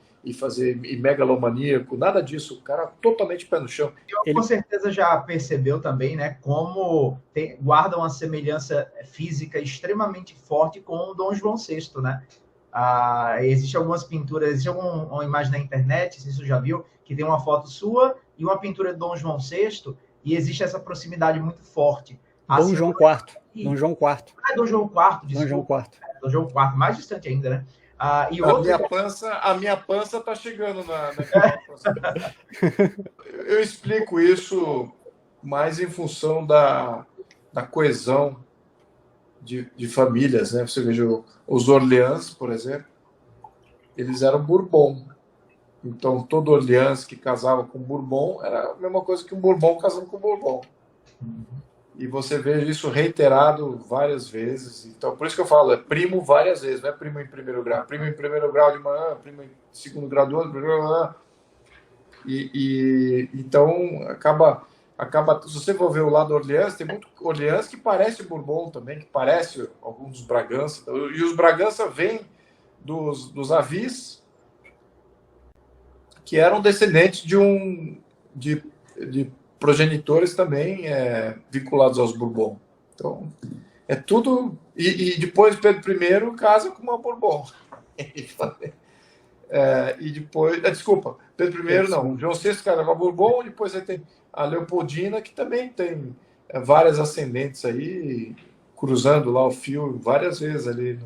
megalomaníaco, nada disso. O cara totalmente pé no chão. Ele com certeza já percebeu também, né, como guarda uma semelhança física extremamente forte com o Dom João VI, né? Existem algumas pinturas, existe uma imagem na internet, se você já viu, que tem uma foto sua e uma pintura de Dom João VI, e existe essa proximidade muito forte. Dom João IV. Dom João IV. Dom João IV, desculpa. Dom João IV. Dom João IV, mais distante ainda, né? A minha pança tá chegando Eu explico isso mais em função da coesão de famílias, né? Você veja os Orleans, por exemplo, eles eram Bourbon. Então, todo Orleans que casava com Bourbon era a mesma coisa que um Bourbon casando com Bourbon. E você vê isso reiterado várias vezes. Então, por isso que eu falo, é primo várias vezes, não é primo em primeiro grau. Primo em primeiro grau de manhã, primo em segundo grau do outro, então acaba. Se você for ver o lado Orleans, tem muito Orleans que parece Bourbon também, que parece alguns dos Bragança. E os Bragança vêm dos Avis, que eram descendentes de progenitores também vinculados aos Bourbon. Então, é tudo. E depois Pedro I casa com uma Bourbon. E depois. Desculpa, Pedro I não. João VI casa com a Bourbon, depois você tem a Leopoldina, que também tem várias ascendentes aí, cruzando lá o fio várias vezes ali.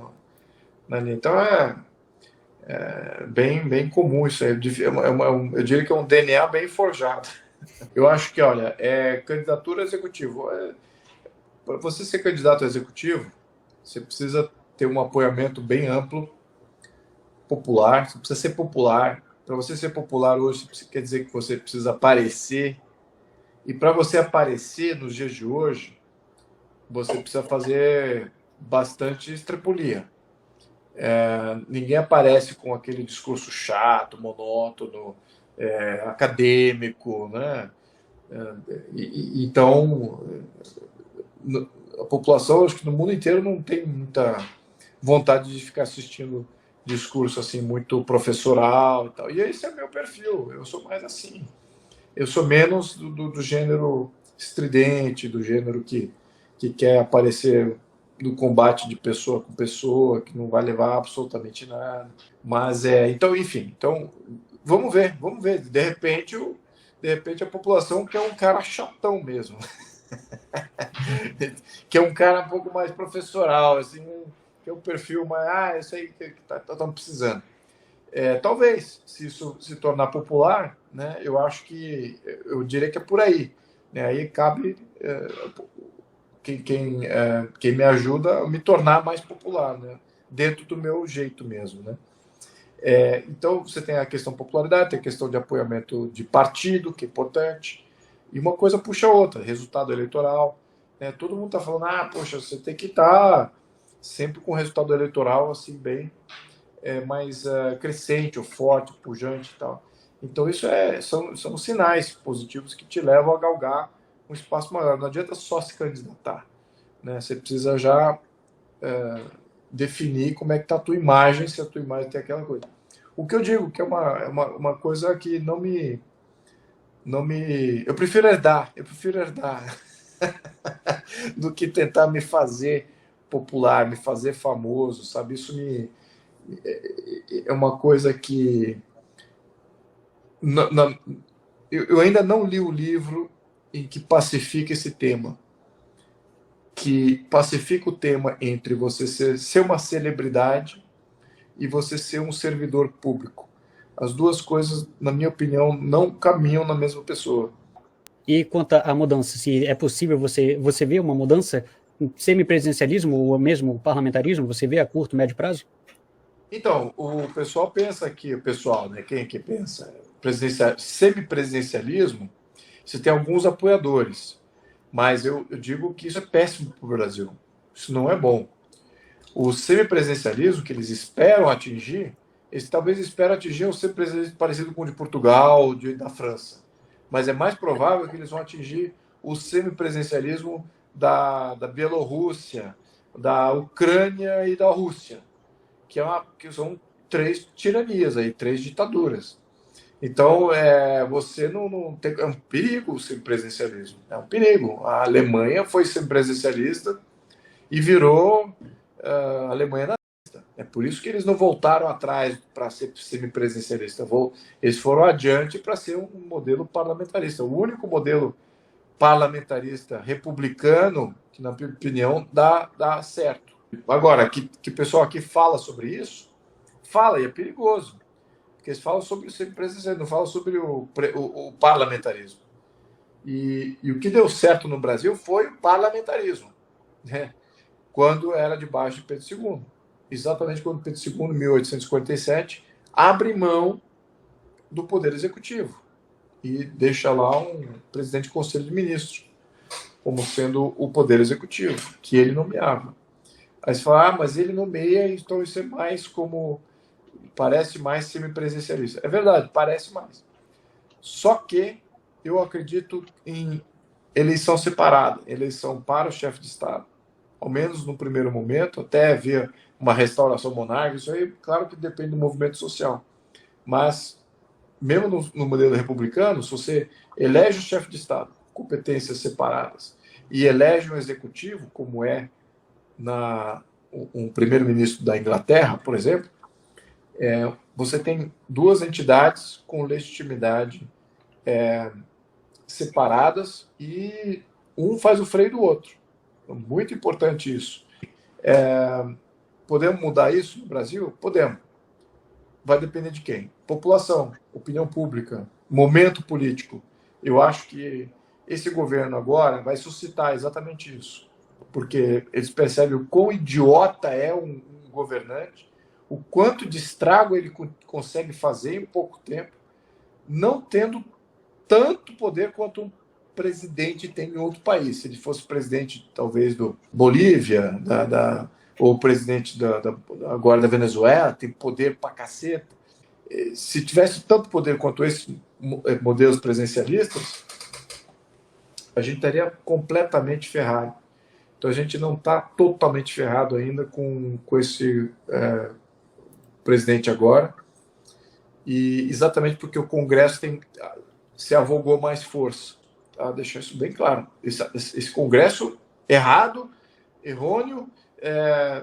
Então bem comum isso aí. Eu diria que é um DNA bem forjado. Eu acho que, olha, candidatura a executivo. Para você ser candidato a executivo, você precisa ter um apoiamento bem amplo, popular. Você precisa ser popular. Para você ser popular hoje, quer dizer que você precisa aparecer E para você aparecer nos dias de hoje, você precisa fazer bastante estripulia. Ninguém aparece com aquele discurso chato, monótono, acadêmico, né? Então, a população, acho que no mundo inteiro, não tem muita vontade de ficar assistindo discurso assim muito professoral e tal. E esse é meu perfil, eu sou mais assim. Eu sou menos do gênero estridente, do gênero que quer aparecer no combate de pessoa com pessoa, que não vai levar absolutamente nada. Mas então, enfim, então vamos ver. De repente a população quer um cara chatão mesmo. Que é um cara um pouco mais professoral, assim, que é um perfil mais, isso aí que estamos precisando. Talvez, se isso se tornar popular, né, eu diria que é por aí. Né, aí cabe quem me ajuda a me tornar mais popular, né, dentro do meu jeito mesmo. Né. Então, você tem a questão de popularidade, tem a questão de apoiamento de partido, que é importante, e uma coisa puxa a outra, resultado eleitoral. Né, todo mundo está falando, poxa, você tem que estar sempre com o resultado eleitoral assim bem mais crescente, ou forte, pujante e tal. Então, isso são sinais positivos que te levam a galgar um espaço maior. Não adianta só se candidatar. Né? Você precisa já definir como é que está a tua imagem, se a tua imagem tem aquela coisa. O que eu digo que é uma coisa que não me... Eu prefiro herdar do que tentar me fazer popular, me fazer famoso, sabe? Isso é uma coisa que eu ainda não li o livro em que pacifica esse tema, que pacifica o tema entre você ser uma celebridade e você ser um servidor público. As duas coisas, na minha opinião, não caminham na mesma pessoa. E quanto à mudança, se é possível você ver uma mudança, semipresidencialismo ou mesmo parlamentarismo, você vê a curto, médio prazo? Então, o pessoal pensa que, né, quem que pensa? Semipresidencialismo, você tem alguns apoiadores, mas eu digo que isso é péssimo para o Brasil. Isso não é bom. O semipresidencialismo que eles esperam atingir, eles talvez esperam atingir um semipresidencialismo parecido com o de Portugal, da França. Mas é mais provável que eles vão atingir o semipresidencialismo da Bielorrússia, da Ucrânia e da Rússia, que são 3 tiranias, aí, 3 ditaduras. Então, você não tem... É um perigo o semipresidencialismo. É um perigo. A Alemanha foi semipresidencialista e virou a Alemanha nazista. É por isso que eles não voltaram atrás para ser semipresidencialista. Eles foram adiante para ser um modelo parlamentarista. O único modelo parlamentarista republicano que, na minha opinião, dá certo. Agora, que o pessoal aqui fala sobre isso, fala, e é perigoso. Porque eles falam sobre o semipresidencialismo, não falam sobre o parlamentarismo. E o que deu certo no Brasil foi o parlamentarismo, né? Quando era debaixo de Pedro II. Exatamente quando Pedro II, em 1847, abre mão do Poder Executivo e deixa lá um presidente do Conselho de Ministros como sendo o Poder Executivo, que ele nomeava. Aí você fala, mas ele nomeia, então isso é mais como... Parece mais semipresidencialista. É verdade, parece mais. Só que eu acredito em eleição separada, eleição para o chefe de Estado, ao menos no primeiro momento, até haver uma restauração monárquica. Isso aí, claro que depende do movimento social. Mas, mesmo no modelo republicano, se você elege o chefe de Estado, competências separadas, e elege um executivo, como é um primeiro-ministro da Inglaterra, por exemplo, você tem 2 entidades com legitimidade separadas e um faz o freio do outro. Então, muito importante isso. Podemos mudar isso no Brasil? Podemos. Vai depender de quem? População, opinião pública, momento político. Eu acho que esse governo agora vai suscitar exatamente isso. Porque eles percebem o quão idiota é um governante, o quanto de estrago ele consegue fazer em pouco tempo, não tendo tanto poder quanto um presidente tem em outro país. Se ele fosse presidente, talvez, do Bolívia, ou presidente agora da Venezuela, tem poder pra caceta. Se tivesse tanto poder quanto esses modelos presidencialistas, a gente estaria completamente ferrado. Então a gente não está totalmente ferrado ainda com esse presidente agora, e exatamente porque o Congresso se avogou mais força. Tá? Deixar isso bem claro. Esse Congresso errado, errôneo,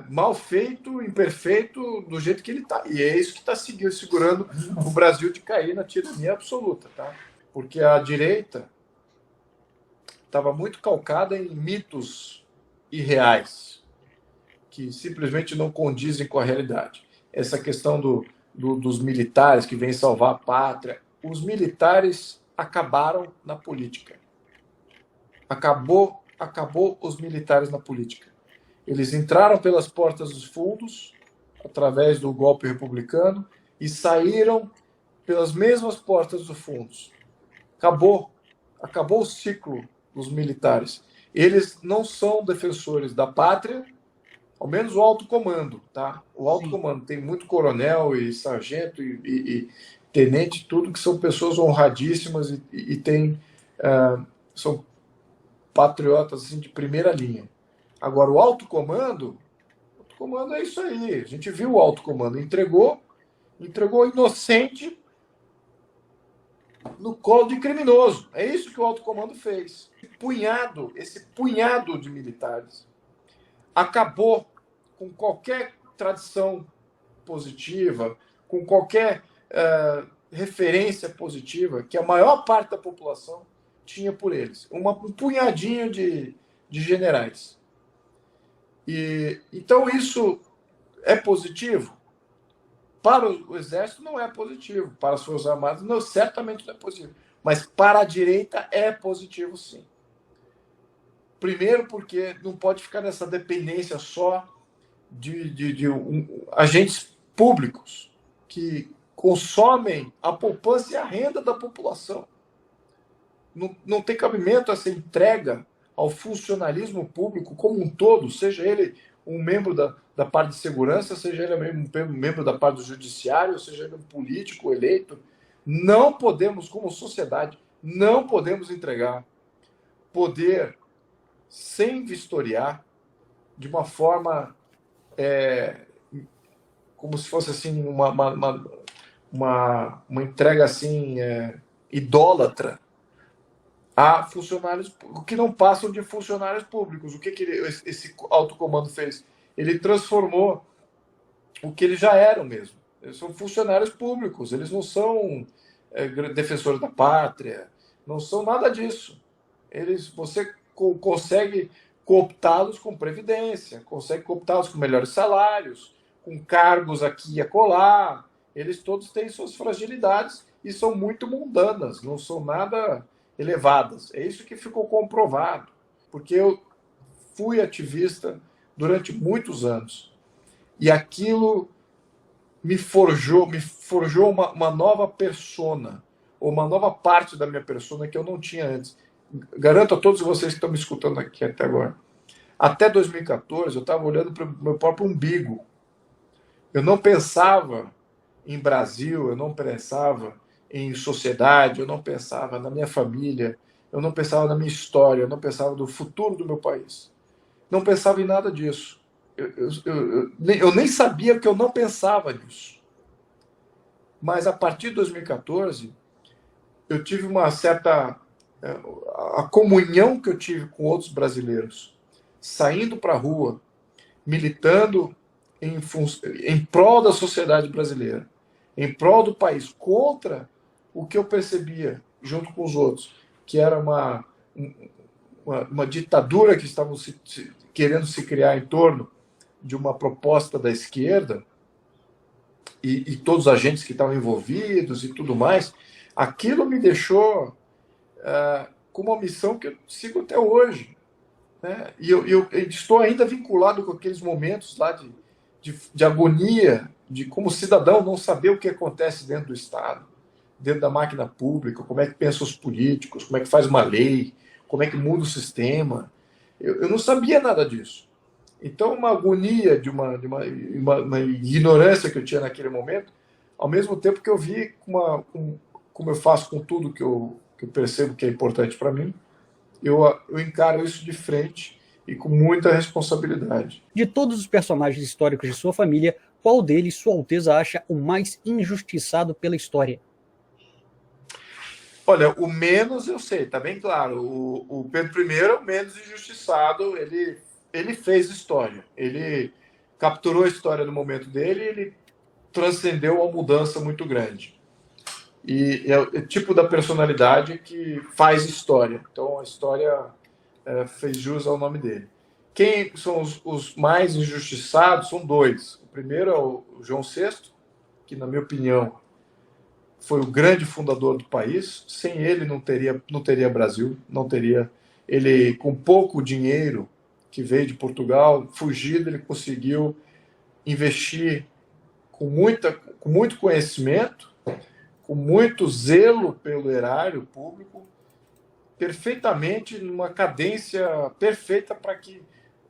mal feito, imperfeito, do jeito que ele está. E é isso que está segurando o Brasil de cair na tirania absoluta. Tá? Porque a direita estava muito calcada em mitos irreais, que simplesmente não condizem com a realidade. Essa questão dos militares que vêm salvar a pátria. Os militares acabaram na política. Acabou os militares na política. Eles entraram pelas portas dos fundos, através do golpe republicano, e saíram pelas mesmas portas dos fundos. Acabou o ciclo dos militares. Eles não são defensores da pátria, ao menos o alto comando, tá? O alto comando tem muito coronel e sargento e tenente, tudo que são pessoas honradíssimas e são patriotas assim, de primeira linha. Agora, o alto comando é isso aí. A gente viu o alto comando, entregou inocente no colo de criminoso. É isso que o alto comando fez. Esse punhado de militares acabou com qualquer tradição positiva, com qualquer referência positiva que a maior parte da população tinha por eles. Um punhadinho de generais. Então isso é positivo? Para o Exército não é positivo, para as Forças Armadas certamente não é positivo, mas para a direita é positivo sim. Primeiro porque não pode ficar nessa dependência só de agentes públicos que consomem a poupança e a renda da população. Não tem cabimento essa entrega ao funcionalismo público como um todo, seja ele um membro da parte de segurança, seja ele um membro da parte do judiciário, seja ele um político eleito. Não podemos, como sociedade, não podemos entregar poder sem vistoriar, de uma forma como se fosse assim uma entrega assim idólatra a funcionários que não passam de funcionários públicos. O que esse alto comando fez? Ele transformou o que eles já eram mesmo. Eles são funcionários públicos, eles não são defensores da pátria, não são nada disso. Você consegue cooptá-los com previdência, consegue cooptá-los com melhores salários, com cargos aqui e acolá. Eles todos têm suas fragilidades e são muito mundanas, não são nada elevadas. É isso que ficou comprovado, porque eu fui ativista durante muitos anos e aquilo me forjou uma nova persona, ou uma nova parte da minha persona que eu não tinha antes. Garanto a todos vocês que estão me escutando aqui até agora, até 2014 eu estava olhando para o meu próprio umbigo. Eu não pensava em Brasil, eu não pensava em sociedade, eu não pensava na minha família, eu não pensava na minha história, eu não pensava no futuro do meu país. Não pensava em nada disso. Eu nem sabia que eu não pensava nisso. Mas a partir de 2014, eu tive uma certa... a comunhão que eu tive com outros brasileiros, saindo para a rua, militando em prol da sociedade brasileira, em prol do país, contra o que eu percebia, junto com os outros, que era uma ditadura que estavam querendo se criar em torno de uma proposta da esquerda, e todos os agentes que estavam envolvidos e tudo mais. Aquilo me deixou com uma missão que eu sigo até hoje, né? E eu estou ainda vinculado com aqueles momentos lá de agonia, de como cidadão não saber o que acontece dentro do Estado, dentro da máquina pública, como é que pensam os políticos, como é que faz uma lei, como é que muda o sistema. Eu não sabia nada disso. Então, uma agonia de uma ignorância que eu tinha naquele momento, ao mesmo tempo que eu vi como eu faço com tudo que eu percebo que é importante para mim, eu encaro isso de frente e com muita responsabilidade. De todos os personagens históricos de sua família, qual deles Sua Alteza acha o mais injustiçado pela história? Olha, o menos eu sei, tá bem claro. O Pedro I é o menos injustiçado, ele fez história. Ele capturou a história no momento dele e ele transcendeu uma mudança muito grande. E é o tipo da personalidade que faz história. Então a história fez jus ao nome dele. Quem são os mais injustiçados? São dois. O primeiro é o João VI, que, na minha opinião, foi o grande fundador do país. Sem ele não teria Brasil, não teria. Ele, com pouco dinheiro que veio de Portugal, fugido, ele conseguiu investir com muito conhecimento, com muito zelo pelo erário público, perfeitamente, numa cadência perfeita para que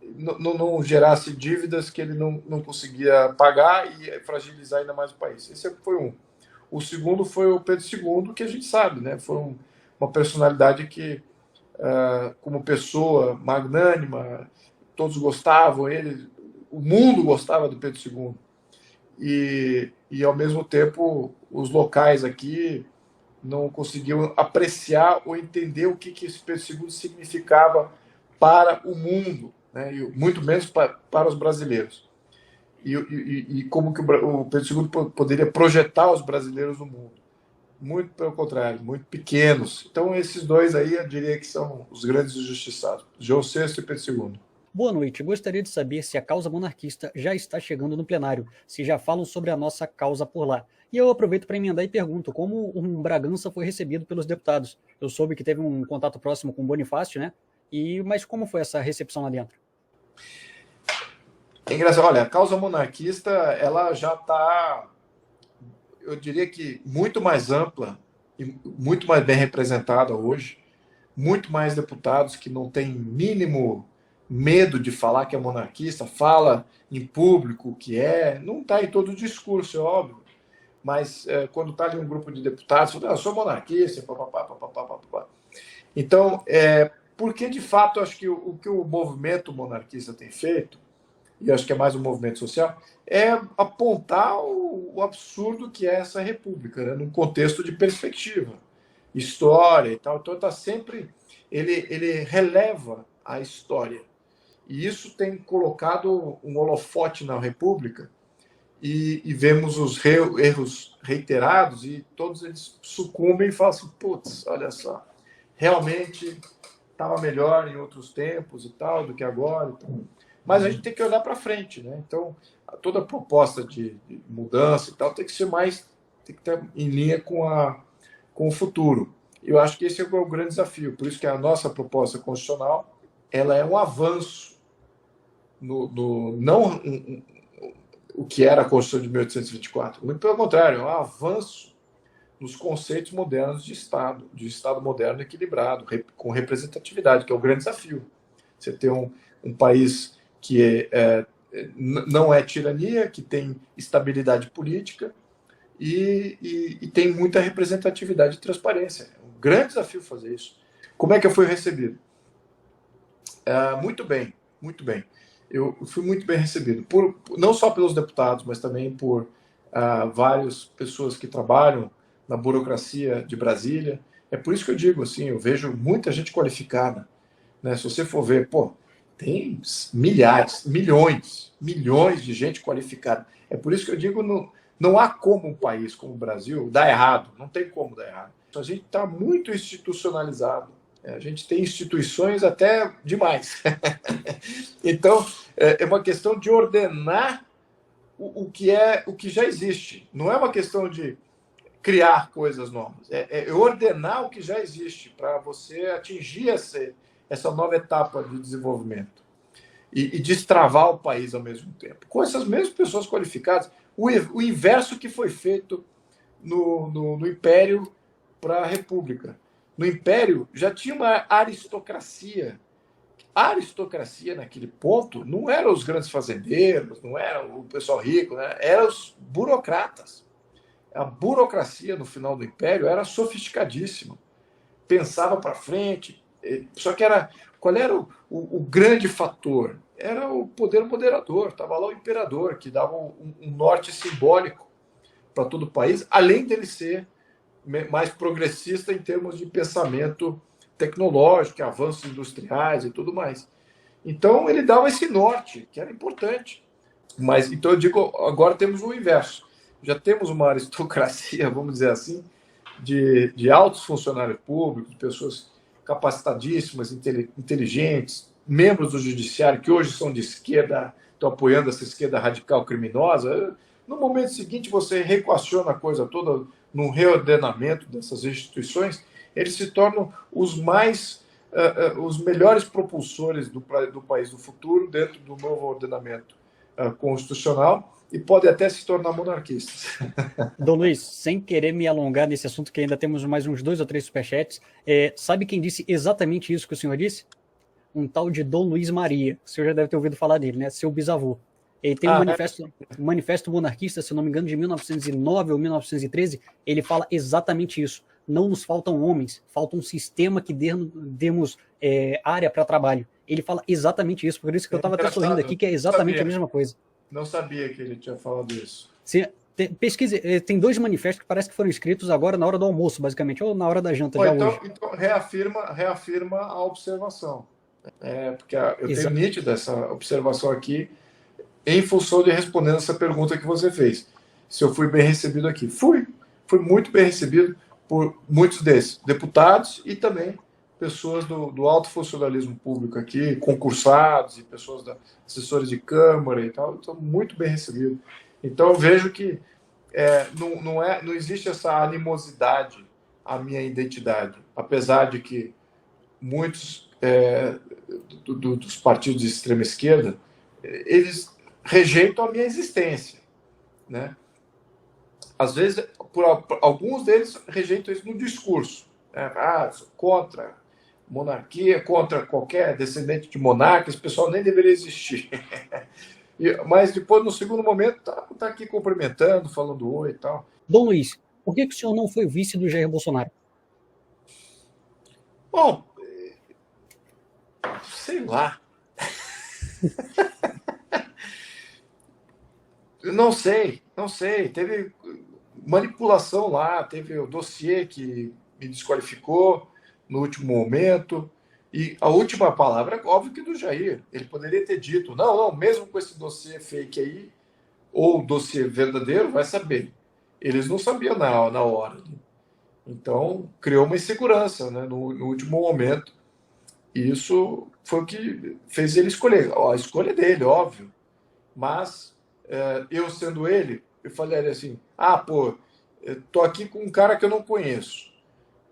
não gerasse dívidas que ele não conseguia pagar e fragilizar ainda mais o país. Esse foi um. O segundo foi o Pedro II, que a gente sabe, né? Foi uma personalidade que, como pessoa magnânima, todos gostavam, o mundo gostava do Pedro II. E ao mesmo tempo, os locais aqui não conseguiam apreciar ou entender o que esse Pedro II significava para o mundo, né? E muito menos para os brasileiros. E como que o Pedro II poderia projetar os brasileiros no mundo. Muito pelo contrário, muito pequenos. Então, esses dois aí, eu diria que são os grandes injustiçados, João VI e Pedro II. Boa noite, gostaria de saber se a causa monarquista já está chegando no plenário, se já falam sobre a nossa causa por lá. E eu aproveito para emendar e pergunto, como um Bragança foi recebido pelos deputados? Eu soube que teve um contato próximo com o Bonifácio, né? Mas como foi essa recepção lá dentro? É engraçado, olha, a causa monarquista, ela já está, eu diria que muito mais ampla e muito mais bem representada hoje, muito mais deputados que não têm mínimo medo de falar que é monarquista, fala em público o que é, não está em todo o discurso, é óbvio, mas quando está ali um grupo de deputados, fala, eu sou monarquista, papapá, papapá, papapá. Então, porque de fato, acho que o que o movimento monarquista tem feito, e acho que é mais um movimento social, é apontar o absurdo que é essa república, né, num contexto de perspectiva, história e tal. Então, está sempre. Ele releva a história. E isso tem colocado um holofote na república e vemos os erros reiterados e todos eles sucumbem e falam assim: putz, olha só, realmente estava melhor em outros tempos e tal do que agora. Então, mas a gente tem que olhar para frente, né? Então, toda proposta de mudança e tal tem que ser tem que estar em linha com o futuro. Eu acho que esse é o grande desafio. Por isso que a nossa proposta constitucional, ela é um avanço não o que era a Constituição de 1824. Muito pelo contrário, é um avanço nos conceitos modernos de Estado moderno equilibrado, com representatividade, que é o grande desafio. Você ter um país que não é tirania, que tem estabilidade política e tem muita representatividade e transparência. É um grande desafio fazer isso. Como é que eu fui recebido? Muito bem, muito bem. Eu fui muito bem recebido, não só pelos deputados, mas também por várias pessoas que trabalham na burocracia de Brasília. É por isso que eu digo assim, eu vejo muita gente qualificada, né? Se você for ver, tem milhares, milhões de gente qualificada. É por isso que eu digo, não há como um país como o Brasil dar errado, não tem como dar errado. A gente está muito institucionalizado. A gente tem instituições até demais. Então, é uma questão de ordenar o que já existe. Não é uma questão de criar coisas novas. É ordenar o que já existe para você atingir essa nova etapa de desenvolvimento. E destravar o país ao mesmo tempo. Com essas mesmas pessoas qualificadas, o inverso que foi feito no Império para a República. no Império já tinha uma aristocracia. A aristocracia, naquele ponto, não eram os grandes fazendeiros, não era o pessoal rico, né? Eram os burocratas. A burocracia no final do Império era sofisticadíssima, pensava para frente. Só que qual era o grande fator? Era o poder moderador. Estava lá o imperador, que dava um norte simbólico para todo o país, além dele ser mais progressista em termos de pensamento tecnológico, avanços industriais e tudo mais. Então ele dava esse norte, que era importante. Mas então eu digo, agora temos o inverso. Já temos uma aristocracia, vamos dizer assim, de altos funcionários públicos, pessoas capacitadíssimas, inteligentes, membros do judiciário que hoje são de esquerda, estão apoiando essa esquerda radical criminosa. No momento seguinte, você reequaciona a coisa toda num reordenamento dessas instituições, eles se tornam os melhores propulsores do país do futuro dentro do novo ordenamento constitucional e podem até se tornar monarquistas. Dom Luiz, sem querer me alongar nesse assunto, que ainda temos mais uns 2 ou 3 superchats, sabe quem disse exatamente isso que o senhor disse? Um tal de Dom Luiz Maria. O senhor já deve ter ouvido falar dele, né? Seu bisavô. Ele tem um manifesto monarquista, se não me engano, de 1909 ou 1913. Ele fala exatamente isso. Não nos faltam homens, falta um sistema que demos área para trabalho. Ele fala exatamente isso, por isso que eu estava até sorrindo aqui, que é exatamente a mesma coisa. Não sabia que ele tinha falado isso. Pesquise, tem 2 manifestos que parece que foram escritos agora na hora do almoço, basicamente, ou na hora da janta. Então reafirma a observação. Porque eu tenho nítida essa observação aqui em função de respondendo essa pergunta que você fez. Se eu fui bem recebido aqui. Fui muito bem recebido por muitos desses deputados e também pessoas do alto funcionalismo público aqui, concursados e pessoas assessores de Câmara e tal. Então, muito bem recebido. Então, eu vejo que não existe essa animosidade à minha identidade, apesar de que muitos dos partidos de extrema esquerda, eles rejeitam a minha existência, né? Às vezes, alguns deles rejeitam isso no discurso, né? Contra monarquia, contra qualquer descendente de monarca, esse pessoal nem deveria existir. Mas depois, no segundo momento, tá aqui cumprimentando, falando oi e tal. Dom Luiz, por que o senhor não foi vice do Jair Bolsonaro? Bom, sei lá. Não sei. Teve manipulação lá, teve o dossiê que me desqualificou no último momento. E a última palavra, óbvio que do Jair. Ele poderia ter dito, não, mesmo com esse dossiê fake aí, ou dossiê verdadeiro, vai saber. Eles não sabiam na hora. Então, criou uma insegurança, né, no último momento. E isso foi o que fez ele escolher. A escolha dele, óbvio. Mas, eu sendo ele, eu falei assim, eu tô aqui com um cara que eu não conheço.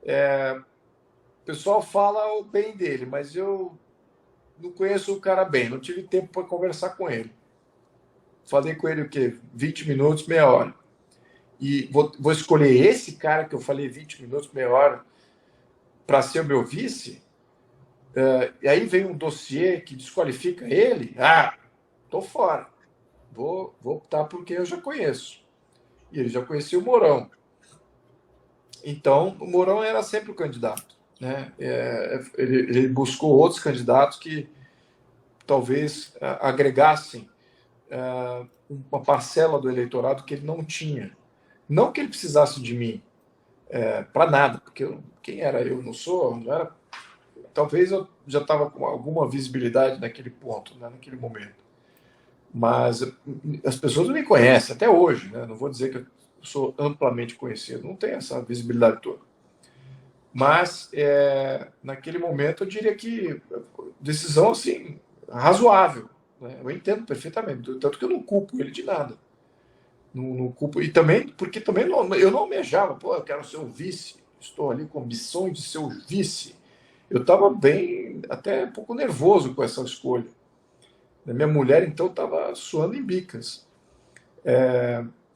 O pessoal fala o bem dele, mas eu não conheço o cara bem, não tive tempo para conversar com ele. Falei com ele o quê? 20 minutos, meia hora. E vou escolher esse cara que eu falei 20 minutos, meia hora, para ser o meu vice? E aí vem um dossiê que desqualifica ele? Tô fora. Vou optar por quem eu já conheço. E ele já conhecia o Mourão. Então, o Mourão era sempre o candidato, né? Ele buscou outros candidatos que talvez agregassem uma parcela do eleitorado que ele não tinha. Não que ele precisasse de mim para nada, porque quem era eu não sou, não era. Talvez eu já estava com alguma visibilidade naquele ponto, né, naquele momento. Mas as pessoas não me conhecem até hoje, né? Não vou dizer que eu sou amplamente conhecido, não tenho essa visibilidade toda. Mas naquele momento eu diria que decisão assim razoável, né? Eu entendo perfeitamente, tanto que eu não culpo ele de nada. Não culpo, e também porque também eu não almejava, eu quero ser o vice, estou ali com missões de ser o vice. Eu estava bem, até um pouco nervoso com essa escolha. Minha mulher, então, estava suando em bicas.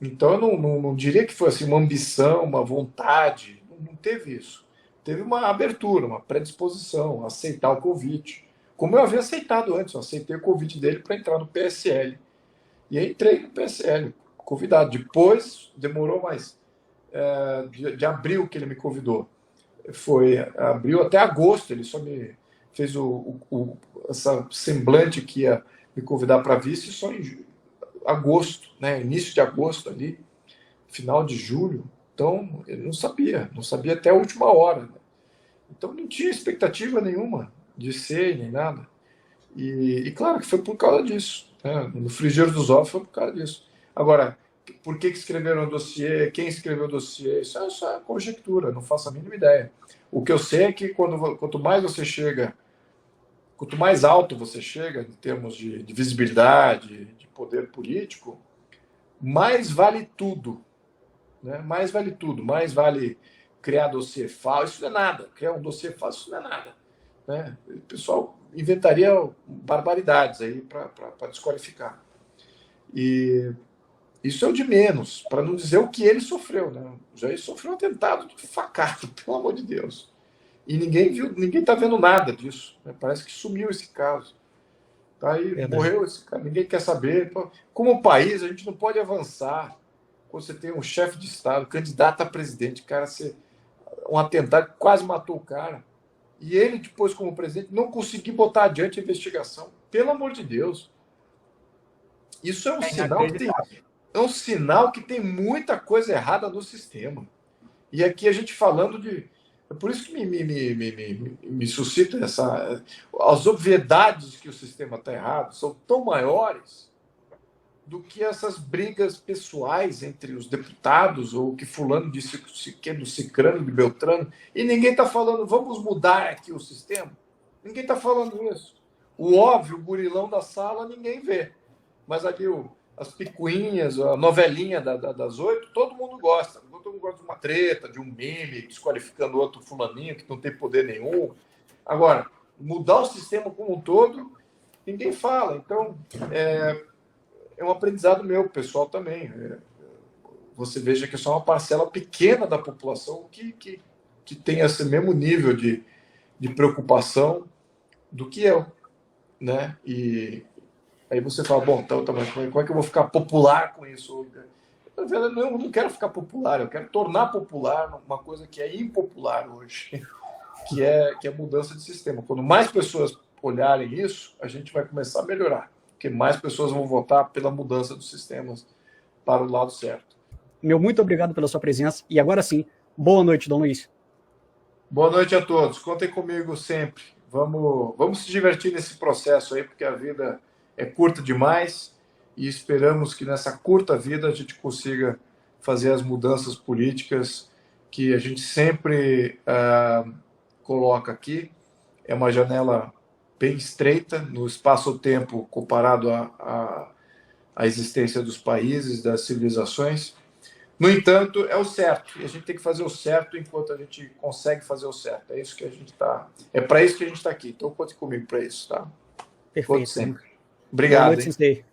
Então, eu não diria que foi assim, uma ambição, uma vontade. Não teve isso. teve uma abertura, uma predisposição a aceitar o convite. Como eu havia aceitado antes, eu aceitei o convite dele para entrar no PSL. E aí entrei no PSL, convidado. Depois, demorou mais, de abril que ele me convidou. Foi abril até agosto, ele só me fez essa semblante que ia me convidar para vice só em agosto, né? Início de agosto ali, final de julho. Então, ele não sabia até a última hora. Né? Então, não tinha expectativa nenhuma de ser, nem nada. E claro que foi por causa disso. Né? No frigir dos ovos foi por causa disso. Agora, por que escreveram o dossiê? Quem escreveu o dossiê? Isso é conjectura, não faço a mínima ideia. O que eu sei é que quanto mais você chega, quanto mais alto você chega em termos de visibilidade, de poder político, mais vale tudo. Né? Mais vale tudo. Mais vale criar dossiê falso. Isso não é nada. Criar um dossiê falso, isso não é nada. Né? O pessoal inventaria barbaridades aí para desqualificar. E isso é o de menos, para não dizer o que ele sofreu. Né? O Jair sofreu um atentado de facada, pelo amor de Deus. E ninguém está vendo nada disso. Né? Parece que sumiu esse caso. Tá aí, morreu esse cara, ninguém quer saber. Como país, a gente não pode avançar. Quando você tem um chefe de Estado, candidato a presidente, cara, um atentado que quase matou o cara. E ele, depois, como presidente, não conseguiu botar adiante a investigação. Pelo amor de Deus. Isso é um sinal que tem muita coisa errada no sistema. E aqui a gente falando de... É por isso que me suscita as obviedades que o sistema está errado são tão maiores do que essas brigas pessoais entre os deputados, ou que fulano disse que é do cicrano, de Beltrano, e ninguém está falando, vamos mudar aqui o sistema. Ninguém está falando isso. O óbvio, o gurilão da sala, ninguém vê. Mas ali as picuinhas, a novelinha das 8, todo mundo gosta. Todo mundo gosta de uma treta, de um meme, desqualificando outro fulaninho que não tem poder nenhum. Agora, mudar o sistema como um todo, ninguém fala. Então, é um aprendizado meu, pessoal também. Você veja que é só uma parcela pequena da população que tem esse mesmo nível de preocupação do que eu. Né? E aí você fala, bom, então, mas como é que eu vou ficar popular com isso? Eu não quero ficar popular, eu quero tornar popular uma coisa que é impopular hoje, que é a mudança de sistema. Quando mais pessoas olharem isso, a gente vai começar a melhorar, porque mais pessoas vão votar pela mudança dos sistemas para o lado certo. Meu muito obrigado pela sua presença, e agora sim, boa noite, Dom Luiz. Boa noite a todos, contem comigo sempre. Vamos se divertir nesse processo aí, porque a vida é curta demais e esperamos que nessa curta vida a gente consiga fazer as mudanças políticas que a gente sempre coloca aqui. É uma janela bem estreita no espaço-tempo comparado à existência dos países, das civilizações. No entanto, é o certo, e a gente tem que fazer o certo enquanto a gente consegue fazer o certo. É isso que a gente está. É para isso que a gente está aqui. Então, conte comigo para isso, tá? Perfeito. Sempre. Obrigado. Boa noite,